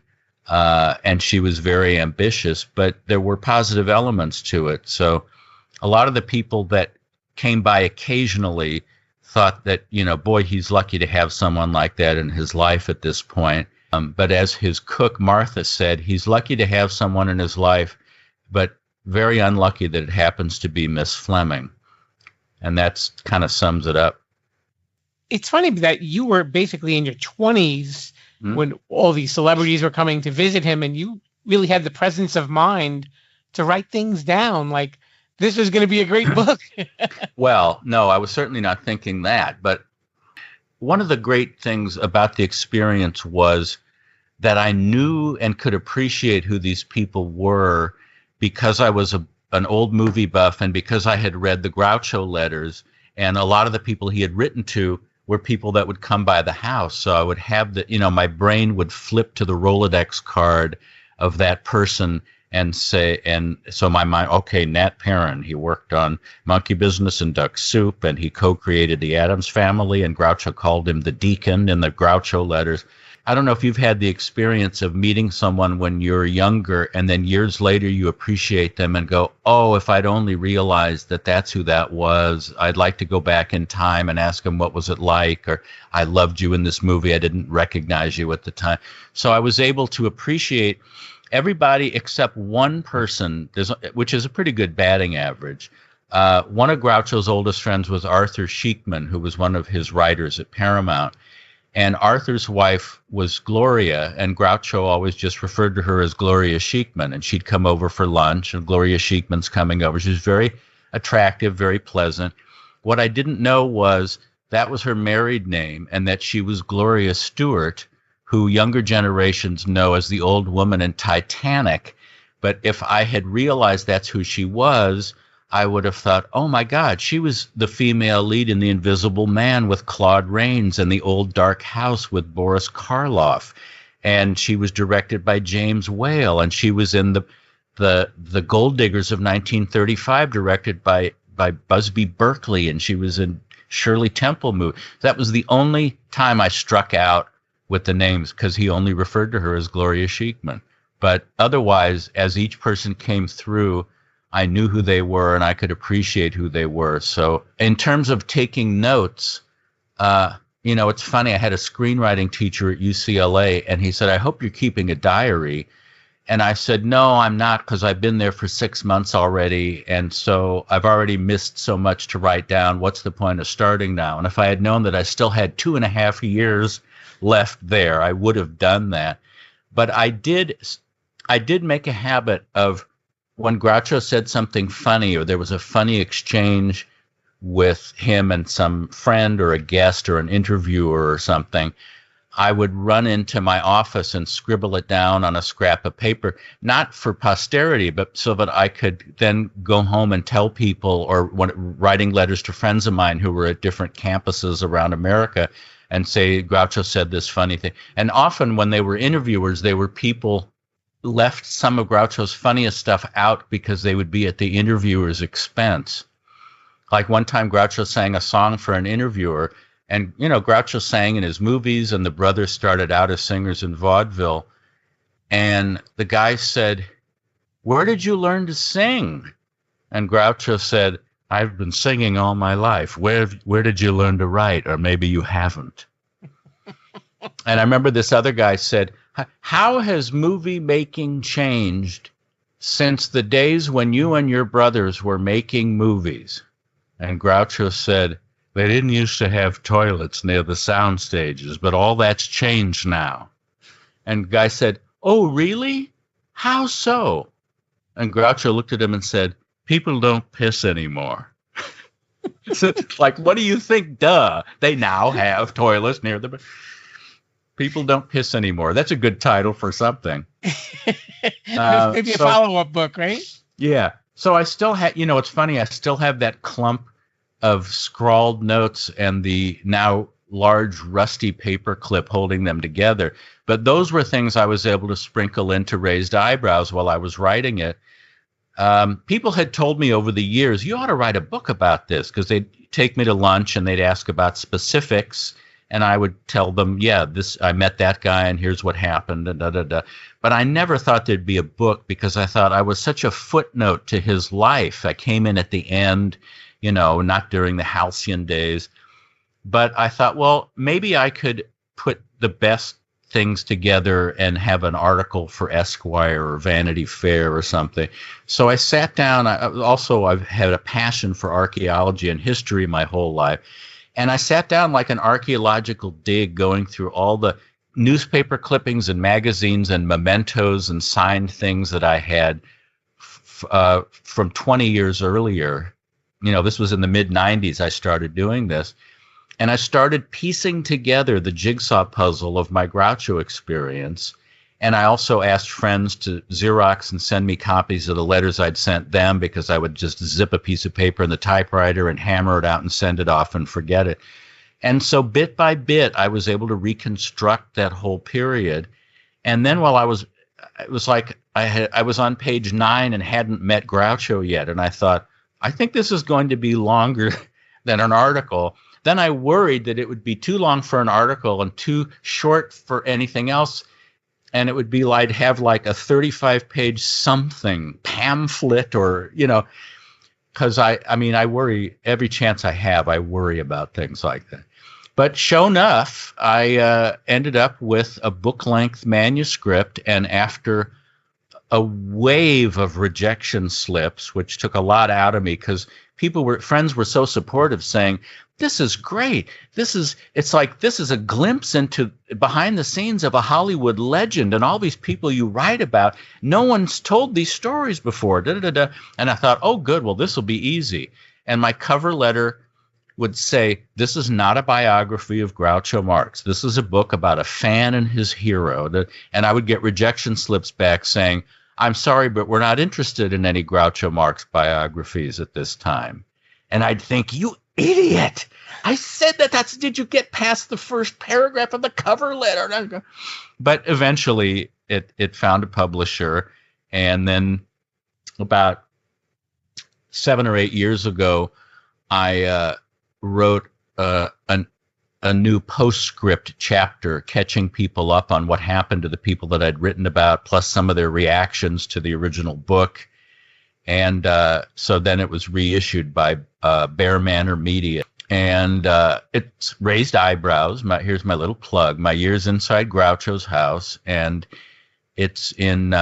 and she was very ambitious, but there were positive elements to it. So a lot of the people that came by occasionally thought that, boy, he's lucky to have someone like that in his life at this point. But as his cook, Martha, said, he's lucky to have someone in his life, but very unlucky that it happens to be Miss Fleming. And that's kind of sums it up. It's funny that you were basically in your 20s when all these celebrities were coming to visit him, and you really had the presence of mind to write things down. Like, this was going to be a great book. Well, no, I was certainly not thinking that. But one of the great things about the experience was that I knew and could appreciate who these people were because I was an old movie buff and because I had read the Groucho letters, and a lot of the people he had written to were people that would come by the house. So I would have my brain would flip to the Rolodex card of that person and say, and so my mind, okay, Nat Perrin, he worked on Monkey Business and Duck Soup, and he co-created the Addams Family, and Groucho called him the Deacon in the Groucho letters. I don't know if you've had the experience of meeting someone when you're younger and then years later you appreciate them and go, oh, if I'd only realized that that's who that was, I'd like to go back in time and ask him what was it like, or I loved you in this movie, I didn't recognize you at the time. So I was able to appreciate everybody except one person, which is a pretty good batting average. One of Groucho's oldest friends was Arthur Sheikman, who was one of his writers at Paramount. And Arthur's wife was Gloria, and Groucho always just referred to her as Gloria Sheikman. And she'd come over for lunch, and Gloria Sheikman's coming over. She was very attractive, very pleasant. What I didn't know was that was her married name, and that she was Gloria Stewart, who younger generations know as the old woman in Titanic. But if I had realized that's who she was, I would have thought, oh my God, she was the female lead in The Invisible Man with Claude Rains and The Old Dark House with Boris Karloff. And she was directed by James Whale, and she was in the Gold Diggers of 1935, directed by Busby Berkeley, and she was in Shirley Temple movie. That was the only time I struck out with the names, because he only referred to her as Gloria Sheikman. But otherwise, as each person came through, I knew who they were and I could appreciate who they were. So in terms of taking notes, it's funny. I had a screenwriting teacher at UCLA, and he said, I hope you're keeping a diary. And I said, no, I'm not, because I've been there for 6 months already. And so I've already missed so much to write down. What's the point of starting now? And if I had known that I still had 2.5 years left there, I would have done that. But I did make a habit of, when Groucho said something funny, or there was a funny exchange with him and some friend or a guest or an interviewer or something, I would run into my office and scribble it down on a scrap of paper, not for posterity, but so that I could then go home and tell people, or writing letters to friends of mine who were at different campuses around America, and say, Groucho said this funny thing. And often when they were interviewers, they were people left some of Groucho's funniest stuff out because they would be at the interviewer's expense. Like one time Groucho sang a song for an interviewer, and Groucho sang in his movies, and the brothers started out as singers in vaudeville, and the guy said, where did you learn to sing? And Groucho said, I've been singing all my life. Where did you learn to write? Or maybe you haven't. And I remember this other guy said, how has movie making changed since the days when you and your brothers were making movies? And Groucho said, they didn't used to have toilets near the sound stages, but all that's changed now. And the guy said, oh, really? How so? And Groucho looked at him and said, people don't piss anymore. So, like, what do you think? Duh. They now have toilets near the... People don't piss anymore. That's a good title for something. Maybe a follow-up book, right? Yeah. So I still have, it's funny, I still have that clump of scrawled notes and the now large rusty paper clip holding them together. But those were things I was able to sprinkle into raised eyebrows while I was writing it. People had told me over the years, you ought to write a book about this, because they'd take me to lunch and they'd ask about specifics. And I would tell them, yeah, I met that guy and here's what happened, and da-da-da. But I never thought there'd be a book, because I thought I was such a footnote to his life. I came in at the end, not during the halcyon days. But I thought, well, maybe I could put the best things together and have an article for Esquire or Vanity Fair or something. So I sat down. I've had a passion for archaeology and history my whole life. And I sat down like an archaeological dig, going through all the newspaper clippings and magazines and mementos and signed things that I had from 20 years earlier. This was in the mid-'90s I started doing this. And I started piecing together the jigsaw puzzle of my Groucho experience. And I also asked friends to Xerox and send me copies of the letters I'd sent them, because I would just zip a piece of paper in the typewriter and hammer it out and send it off and forget it. And so bit by bit, I was able to reconstruct that whole period. And then it was like I was on page 9 and hadn't met Groucho yet. And I thought, I think this is going to be longer than an article. Then I worried that it would be too long for an article and too short for anything else. And it would be like, I'd have like a 35-page something pamphlet or, because I worry every chance I have, I worry about things like that. But sure enough, I ended up with a book-length manuscript, and after a wave of rejection slips, which took a lot out of me, because friends were so supportive, saying, "This is great. This is a glimpse into behind the scenes of a Hollywood legend, and all these people you write about. No one's told these stories before." And I thought, oh, good. Well, this will be easy. And my cover letter would say, "This is not a biography of Groucho Marx. This is a book about a fan and his hero." And I would get rejection slips back saying, "I'm sorry, but we're not interested in any Groucho Marx biographies at this time." And I'd think, you idiot! I said that. Did you get past the first paragraph of the cover letter? But eventually it found a publisher. And then about 7 or 8 years ago, I wrote a new postscript chapter, catching people up on what happened to the people that I'd written about, plus some of their reactions to the original book. And so then it was reissued by Bear Manor Media. And it's raised eyebrows. Here's my little plug. My Years Inside Groucho's House. And it's in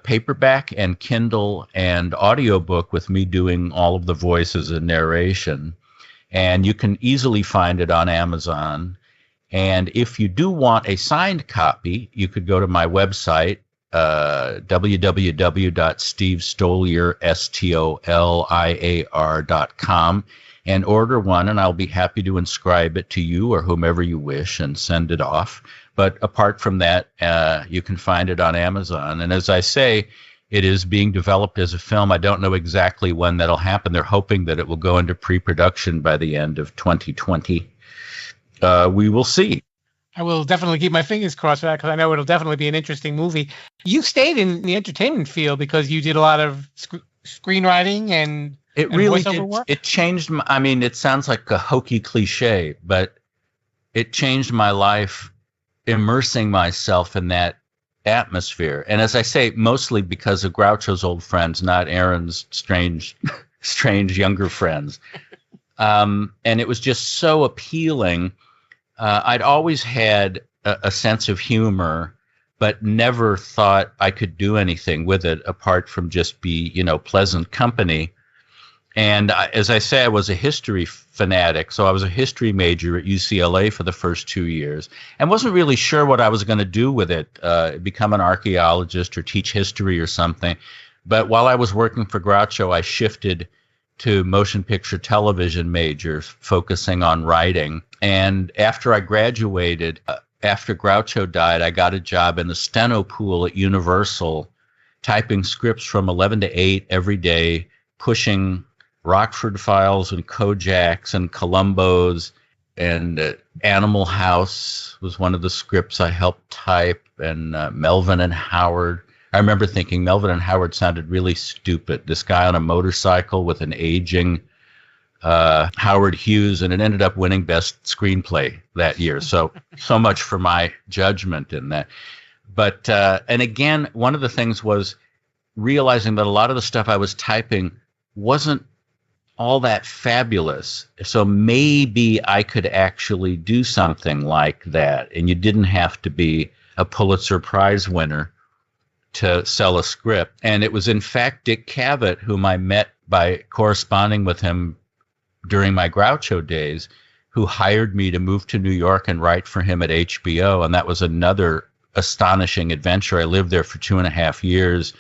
paperback and Kindle and audiobook, with me doing all of the voices and narration. And you can easily find it on Amazon. And if you do want a signed copy, you could go to my website, www.stevestoliar.com, and order one, and I'll be happy to inscribe it to you or whomever you wish and send it off. But apart from that, you can find it on Amazon. And as I say, it is being developed as a film. I don't know exactly when that'll happen. They're hoping that it will go into pre-production by the end of 2020. We will see. I will definitely keep my fingers crossed for that, because I know it'll definitely be an interesting movie. You stayed in the entertainment field because you did a lot of screenwriting and it really voiceover did. work? It changed. It sounds like a hokey cliche, but it changed my life, immersing myself in that atmosphere. And as I say, mostly because of Groucho's old friends, not Aaron's strange younger friends. And it was just so appealing. I'd always had a sense of humor, but never thought I could do anything with it apart from just be, pleasant company. And as I say, I was a history fanatic, so I was a history major at UCLA for the first 2 years and wasn't really sure what I was going to do with it, become an archaeologist or teach history or something. But while I was working for Groucho, I shifted to motion picture television major, focusing on writing. And after I graduated, after Groucho died, I got a job in the steno pool at Universal, typing scripts from 11 to 8 every day, pushing Rockford Files and Kojaks and Columbos, and Animal House was one of the scripts I helped type, and Melvin and Howard. I remember thinking Melvin and Howard sounded really stupid. This guy on a motorcycle with an aging Howard Hughes, and it ended up winning Best Screenplay that year. So much for my judgment in that. But and again, one of the things was realizing that a lot of the stuff I was typing wasn't all that fabulous. So maybe I could actually do something like that. And you didn't have to be a Pulitzer Prize winner to sell a script. And it was, in fact, Dick Cavett, whom I met by corresponding with him during my Groucho days, who hired me to move to New York and write for him at HBO. And that was another astonishing adventure. I lived there for 2.5 years,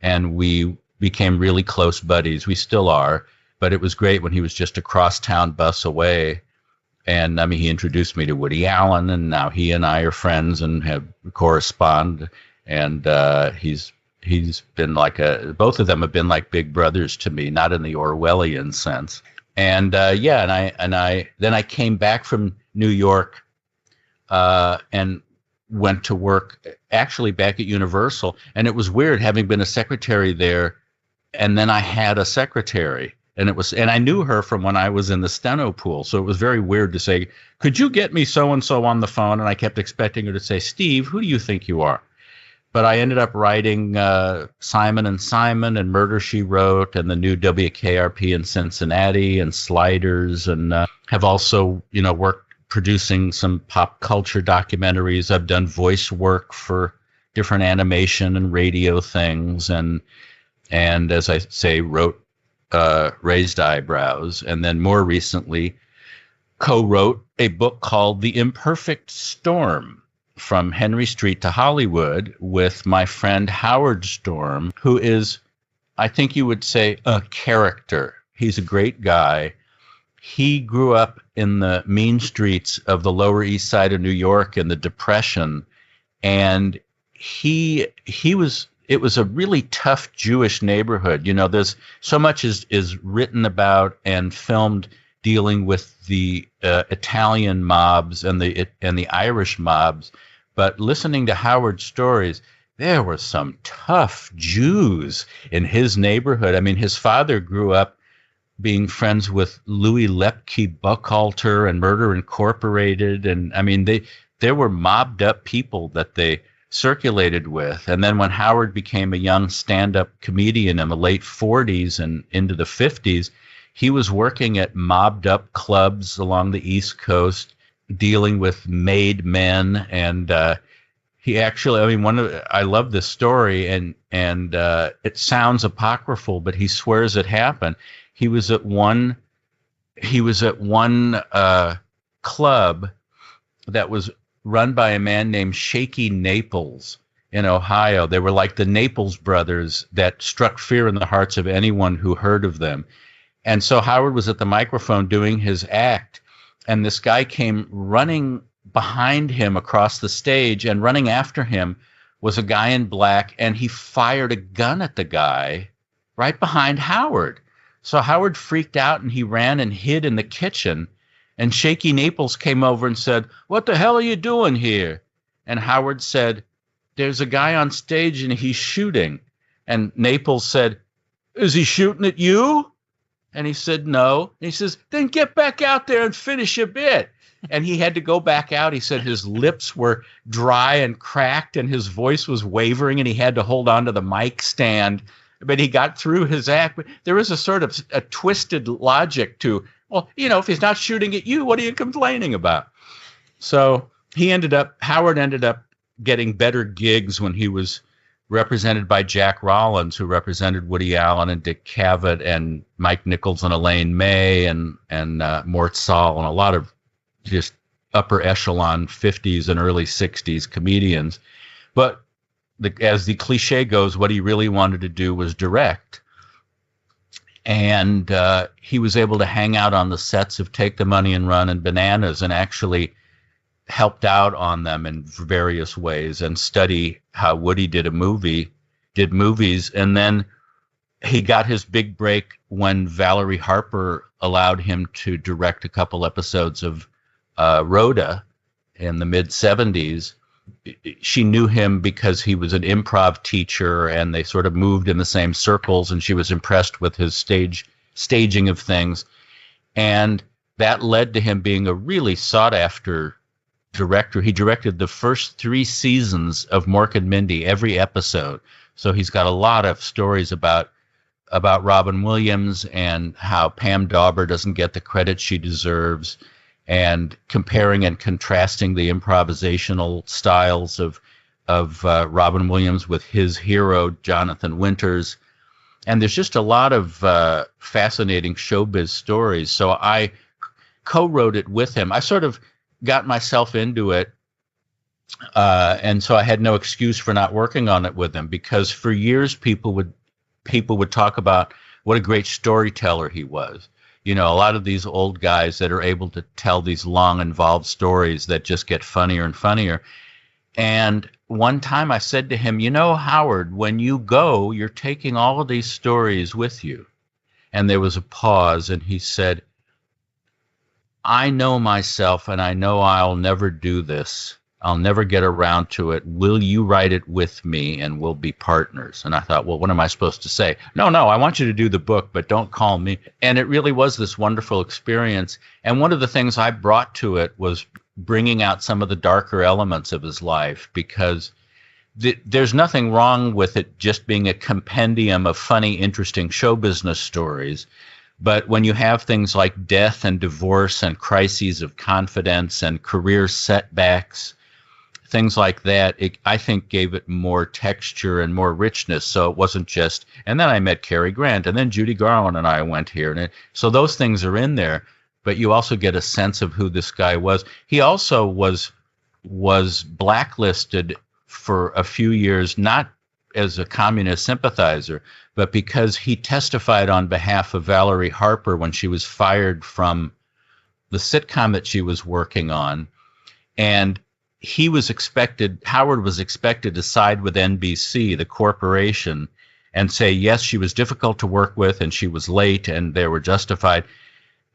and we became really close buddies. We still are. But it was great when he was just a crosstown bus away. And I mean, he introduced me to Woody Allen, and now he and I are friends and have corresponded. And he's been like both of them have been like big brothers to me, not in the Orwellian sense. And then I came back from New York and went to work actually back at Universal. And it was weird having been a secretary there. And then I had a secretary. And I knew her from when I was in the steno pool. So it was very weird to say, could you get me so-and-so on the phone? And I kept expecting her to say, Steve, who do you think you are? But I ended up writing Simon and Simon and Murder, She Wrote and the new WKRP in Cincinnati and Sliders, and have also, worked producing some pop culture documentaries. I've done voice work for different animation and radio things. And as I say, wrote Raised Eyebrows, and then more recently co-wrote a book called The Imperfect Storm, From Henry Street to Hollywood, with my friend Howard Storm, who is, I think you would say, a character. He's a great guy. He grew up in the mean streets of the Lower East Side of New York in the Depression, and it was a really tough Jewish neighborhood. There's so much is written about and filmed dealing with the Italian mobs and the Irish mobs. But listening to Howard's stories, there were some tough Jews in his neighborhood. I mean, his father grew up being friends with Louis Lepke Buckhalter and Murder Incorporated. And I mean, there were mobbed up people that they circulated with. And then when Howard became a young stand-up comedian in the late 40s and into the 50s, he was working at mobbed up clubs along the East Coast, dealing with made men. And he actually, I love this story, and it sounds apocryphal, but he swears it happened. He was at one club that was run by a man named Shaky Naples in Ohio. They were like the Naples brothers that struck fear in the hearts of anyone who heard of them. And so Howard was at the microphone doing his act, and this guy came running behind him across the stage, and running after him was a guy in black, and he fired a gun at the guy right behind Howard. So Howard freaked out, and he ran and hid in the kitchen. And Shaky Naples came over and said, "What the hell are you doing here?" And Howard said, "There's a guy on stage and he's shooting." And Naples said, "Is he shooting at you?" And he said, "No." And he says, "Then get back out there and finish your bit." And he had to go back out. He said his lips were dry and cracked and his voice was wavering, and he had to hold on to the mic stand. But he got through his act. But there is a sort of a twisted logic to, well, if he's not shooting at you, what are you complaining about? So Howard ended up getting better gigs when he was represented by Jack Rollins, who represented Woody Allen and Dick Cavett and Mike Nichols and Elaine May and Mort Sahl and a lot of just upper echelon 50s and early 60s comedians. But as the cliche goes, what he really wanted to do was direct. And he was able to hang out on the sets of Take the Money and Run and Bananas, and actually helped out on them in various ways and study how Woody did movies. And then he got his big break when Valerie Harper allowed him to direct a couple episodes of Rhoda in the mid-70s. She knew him because he was an improv teacher, and they sort of moved in the same circles, and she was impressed with his staging of things. And that led to him being a really sought-after director. He directed the first 3 seasons of Mork and Mindy, every episode. So he's got a lot of stories about about Robin Williams and how Pam Dauber doesn't get the credit she deserves, and comparing and contrasting the improvisational styles of Robin Williams with his hero, Jonathan Winters. And there's just a lot of fascinating showbiz stories. So I co-wrote it with him. I sort of got myself into it, and so I had no excuse for not working on it with him, because for years people would talk about what a great storyteller he was. You know, a lot of these old guys that are able to tell these long, involved stories that just get funnier and funnier. And one time I said to him, you know, Howard, when you go, you're taking all of these stories with you. And there was a pause, and he said, I know myself, and I know I'll never do this. I'll never get around to it. Will you write it with me, and we'll be partners? And I thought, well, what am I supposed to say? No, I want you to do the book, but don't call me. And it really was this wonderful experience. And one of the things I brought to it was bringing out some of the darker elements of his life, because there's nothing wrong with it just being a compendium of funny, interesting show business stories. But when you have things like death and divorce and crises of confidence and career setbacks, things like that, I think gave it more texture and more richness. So it wasn't just, and then I met Cary Grant, and then Judy Garland and I went here. So those things are in there, but you also get a sense of who this guy was. He also was blacklisted for a few years, not as a communist sympathizer, but because he testified on behalf of Valerie Harper when she was fired from the sitcom that she was working on. And Howard was expected to side with NBC, the corporation, and say, yes, she was difficult to work with and she was late and they were justified.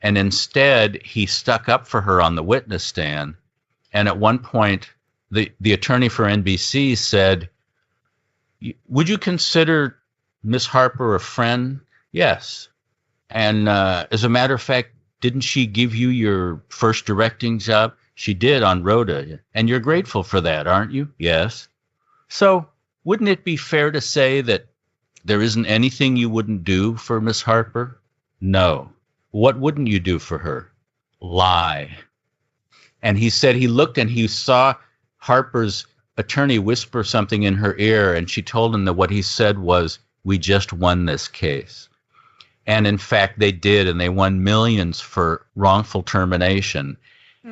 And instead, he stuck up for her on the witness stand. And at one point, the attorney for NBC said, would you consider Miss Harper a friend? Yes. And as a matter of fact, didn't she give you your first directing job? She did, on Rhoda. And you're grateful for that, aren't you? Yes. So wouldn't it be fair to say that there isn't anything you wouldn't do for Miss Harper? No. What wouldn't you do for her? Lie. And he said he looked and he saw Harper's attorney whisper something in her ear, and she told him that what he said was, we just won this case. And in fact, they did, and they won millions for wrongful termination.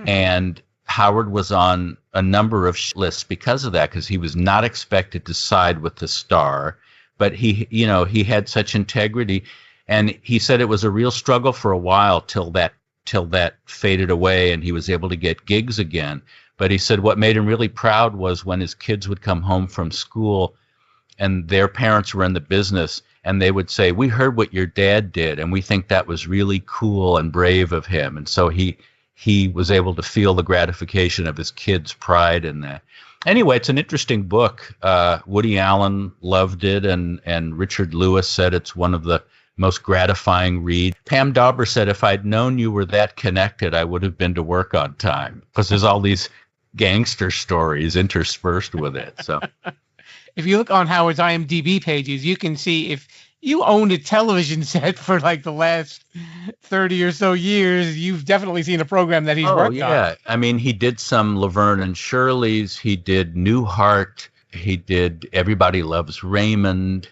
And Howard was on a number of lists because of that, because he was not expected to side with the star, but he had such integrity. And he said it was a real struggle for a while till that faded away and he was able to get gigs again. But he said what made him really proud was when his kids would come home from school and their parents were in the business, and they would say, we heard what your dad did, and we think that was really cool and brave of him. And so he was able to feel the gratification of his kids' pride in that. Anyway, it's an interesting book. Woody Allen loved it, and Richard Lewis said it's one of the most gratifying read. Pam Dauber said, if I'd known you were that connected, I would have been to work on time, because there's all these gangster stories interspersed with it. So if you look on Howard's IMDb pages, you can see if you owned a television set for like the last 30 or so years, you've definitely seen a program that he's worked on. Yeah. I mean, he did some Laverne and Shirley's. He did Newhart. He did Everybody Loves Raymond.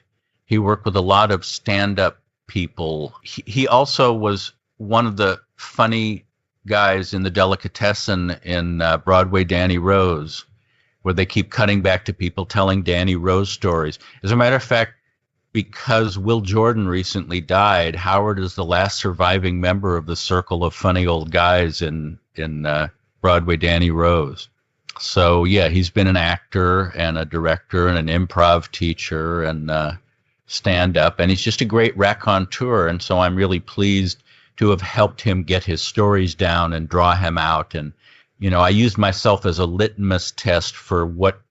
He worked with a lot of stand-up people. He also was one of the funny guys in the Delicatessen in Broadway Danny Rose, where they keep cutting back to people telling Danny Rose stories. As a matter of fact, because Will Jordan recently died, Howard is the last surviving member of the circle of funny old guys in Broadway Danny Rose. So, yeah, he's been an actor and a director and an improv teacher and stand-up, and he's just a great raconteur, and so I'm really pleased to have helped him get his stories down and draw him out. And, you know, I used myself as a litmus test for what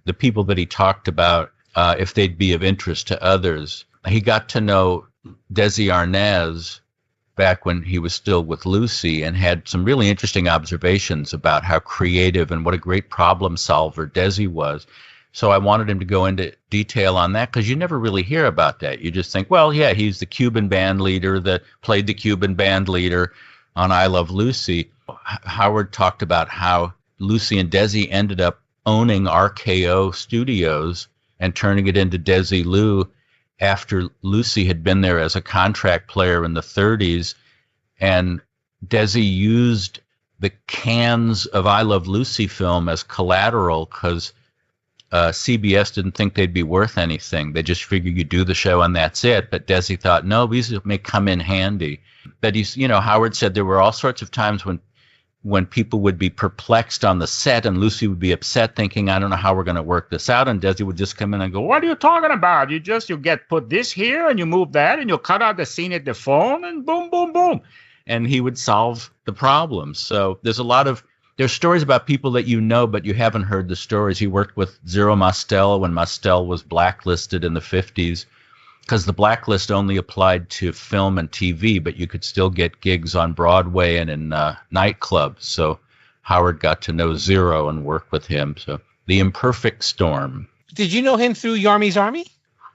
the people that he talked about, if they'd be of interest to others. He got to know Desi Arnaz back when he was still with Lucy and had some really interesting observations about how creative and what a great problem solver Desi was. So I wanted him to go into detail on that because you never really hear about that. You just think, well, yeah, he's the Cuban band leader that played the Cuban band leader on I Love Lucy. Howard talked about how Lucy and Desi ended up owning RKO Studios and turning it into Desilu after Lucy had been there as a contract player in the 30s. And Desi used the cans of I Love Lucy film as collateral because CBS didn't think they'd be worth anything. They just figured you do the show and that's it. But Desi thought, no, these may come in handy. But Howard said there were all sorts of times when people would be perplexed on the set and Lucy would be upset thinking, I don't know how we're going to work this out. And Desi would just come in and go, what are you talking about? You put this here and you move that and you cut out the scene at the phone and boom, boom, boom. And he would solve the problem. So there's stories about people that you know, but you haven't heard the stories. He worked with Zero Mostel when Mostel was blacklisted in the 50s because the blacklist only applied to film and TV, but you could still get gigs on Broadway and in nightclubs. So Howard got to know Zero and work with him. So The Imperfect Storm. Did you know him through Yarmy's Army?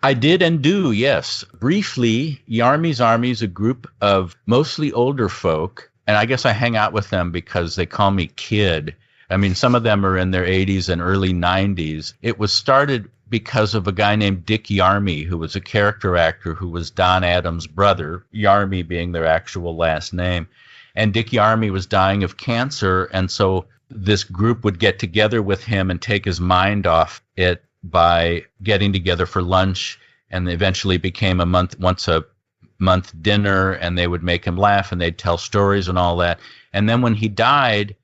I did and do, yes. Briefly, Yarmy's Army is a group of mostly older folk. And I guess I hang out with them because they call me kid. I mean, some of them are in their 80s and early 90s. It was started because of a guy named Dick Yarmy, who was a character actor who was Don Adams' brother, Yarmy being their actual last name. And Dick Yarmy was dying of cancer, and so this group would get together with him and take his mind off it by getting together for lunch, and eventually became once a month dinner, and they would make him laugh and they'd tell stories and all that. And then when he died,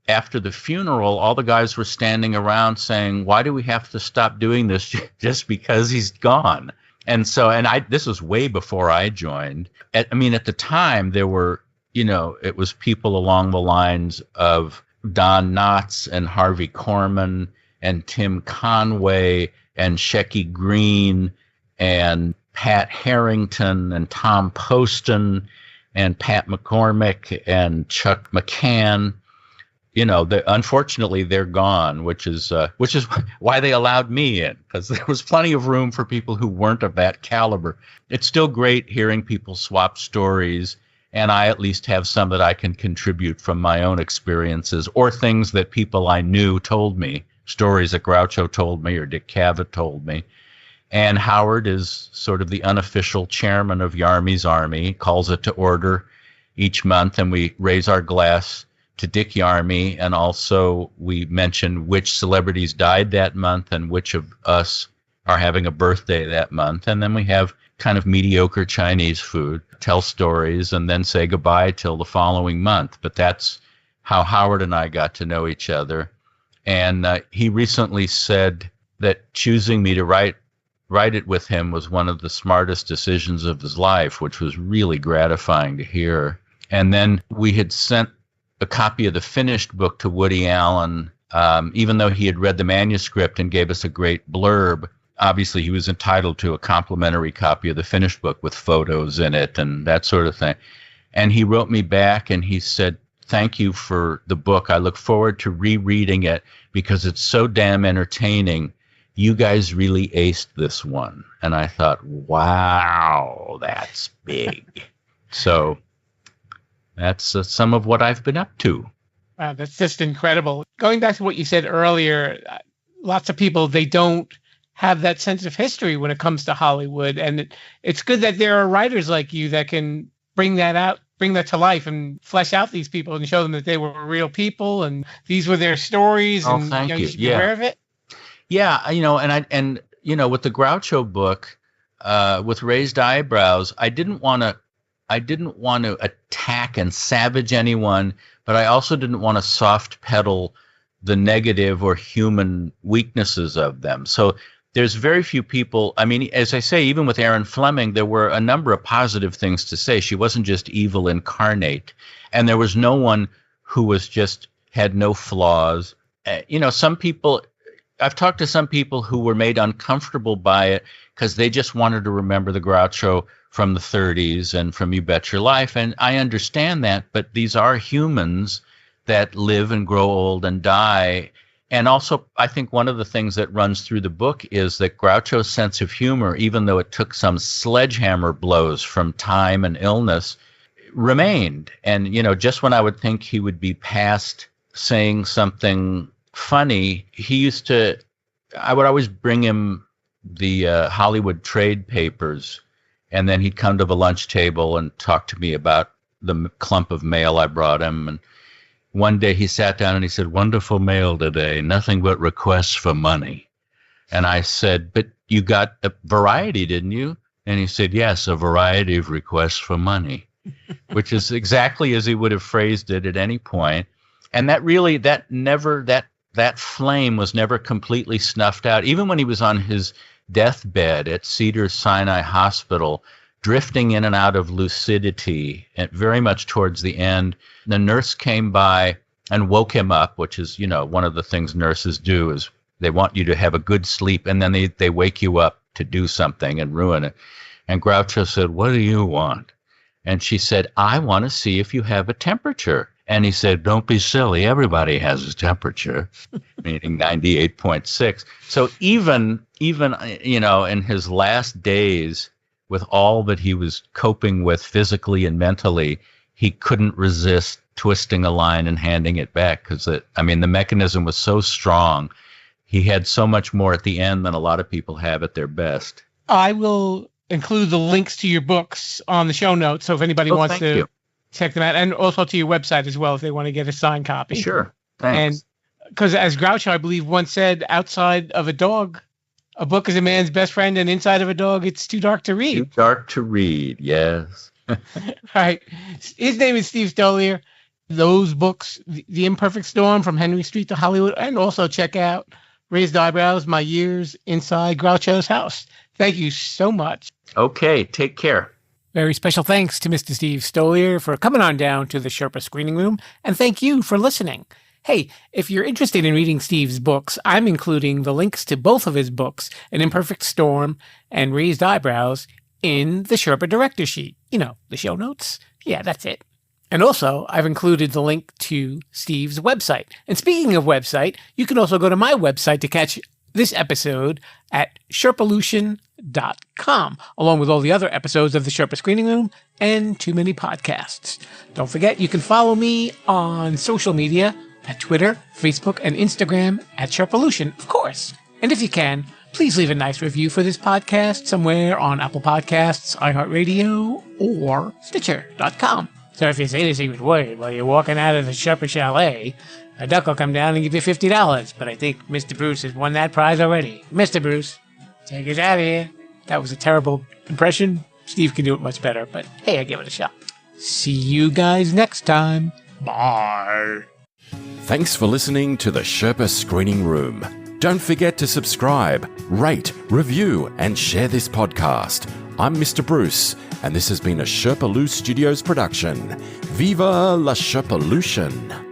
after the funeral, all the guys were standing around saying, why do we have to stop doing this just because he's gone? And so, this was way before I joined. At the time there were, it was people along the lines of Don Knotts and Harvey Korman and Tim Conway and Shecky Green and Pat Harrington and Tom Poston and Pat McCormick and Chuck McCann. Unfortunately, they're gone, which is why they allowed me in, because there was plenty of room for people who weren't of that caliber. It's still great hearing people swap stories, and I at least have some that I can contribute from my own experiences or things that people I knew told me, stories that Groucho told me or Dick Cavett told me. And Howard is sort of the unofficial chairman of Yarmy's Army, calls it to order each month, and we raise our glass to Dick Yarmy, and also we mention which celebrities died that month and which of us are having a birthday that month. And then we have kind of mediocre Chinese food, tell stories, and then say goodbye till the following month. But that's how Howard and I got to know each other. And he recently said that choosing me to write it with him was one of the smartest decisions of his life, which was really gratifying to hear. And then we had sent a copy of the finished book to Woody Allen, even though he had read the manuscript and gave us a great blurb. Obviously, he was entitled to a complimentary copy of the finished book with photos in it and that sort of thing. And he wrote me back and he said, thank you for the book. I look forward to rereading it because it's so damn entertaining. You guys really aced this one. And I thought, wow, that's big. So that's some of what I've been up to. Wow, that's just incredible. Going back to what you said earlier, lots of people, they don't have that sense of history when it comes to Hollywood. And it's good that there are writers like you that can bring that out, bring that to life and flesh out these people and show them that they were real people and these were their stories. Oh, and thank you. You should be aware of it. Yeah, and with the Groucho book, with Raised Eyebrows, I didn't want to attack and savage anyone, but I also didn't want to soft pedal the negative or human weaknesses of them. So there's very few people. I mean, as I say, even with Erin Fleming, there were a number of positive things to say. She wasn't just evil incarnate, and there was no one who had no flaws. Some people, I've talked to some people who were made uncomfortable by it because they just wanted to remember the Groucho from the 30s and from You Bet Your Life. And I understand that, but these are humans that live and grow old and die. And also, I think one of the things that runs through the book is that Groucho's sense of humor, even though it took some sledgehammer blows from time and illness, remained. And, just when I would think he would be past saying something funny, I would always bring him the Hollywood trade papers, and then he'd come to the lunch table and talk to me about the clump of mail I brought him. And one day he sat down and he said, "Wonderful mail today, nothing but requests for money." And I said, "But you got a variety, didn't you?" And he said, "Yes, a variety of requests for money," which is exactly as he would have phrased it at any point. And that flame was never completely snuffed out. Even when he was on his deathbed at Cedars-Sinai Hospital, drifting in and out of lucidity, and very much towards the end, the nurse came by and woke him up, which is, one of the things nurses do is they want you to have a good sleep, and then they wake you up to do something and ruin it. And Groucho said, "What do you want?" And she said, "I want to see if you have a temperature." And he said, "Don't be silly. Everybody has a temperature," meaning 98.6. So even in his last days, with all that he was coping with physically and mentally, he couldn't resist twisting a line and handing it back because the mechanism was so strong. He had so much more at the end than a lot of people have at their best. I will include the links to your books on the show notes, so if anybody wants to check them out, and also to your website as well if they want to get a signed copy. Sure, thanks. And because as Groucho, I believe, once said, outside of a dog, a book is a man's best friend, and inside of a dog, it's too dark to read. Too dark to read, yes. All right. His name is Steve Stoliar. Those books, The Imperfect Storm, From Henry Street to Hollywood, and also check out Raised Eyebrows, My Years Inside Groucho's House. Thank you so much. Okay, take care. Very special thanks to Mr. Steve Stoliar for coming on down to the Sherpa Screening Room, and thank you for listening. Hey, if you're interested in reading Steve's books, I'm including the links to both of his books, An Imperfect Storm and Raised Eyebrows, in the Sherpa Director Sheet. The show notes? Yeah, that's it. And also, I've included the link to Steve's website. And speaking of website, you can also go to my website to catch this episode at Sherpalution.com, along with all the other episodes of the Sherpa Screening Room and Too Many Podcasts. Don't forget, you can follow me on social media at Twitter, Facebook, and Instagram at Sherpalution, of course. And if you can, please leave a nice review for this podcast somewhere on Apple Podcasts, iHeartRadio, or Stitcher.com. So if you say the secret word while you're walking out of the Sherpa Chalet, a duck will come down and give you $50. But I think Mr. Bruce has won that prize already. Mr. Bruce, take us out of here. That was a terrible impression. Steve can do it much better, but hey, I give it a shot. See you guys next time. Bye. Thanks for listening to the Sherpa Screening Room. Don't forget to subscribe, rate, review, and share this podcast. I'm Mr. Bruce, and this has been a Sherpalu Studios production. Viva la Sherpalution!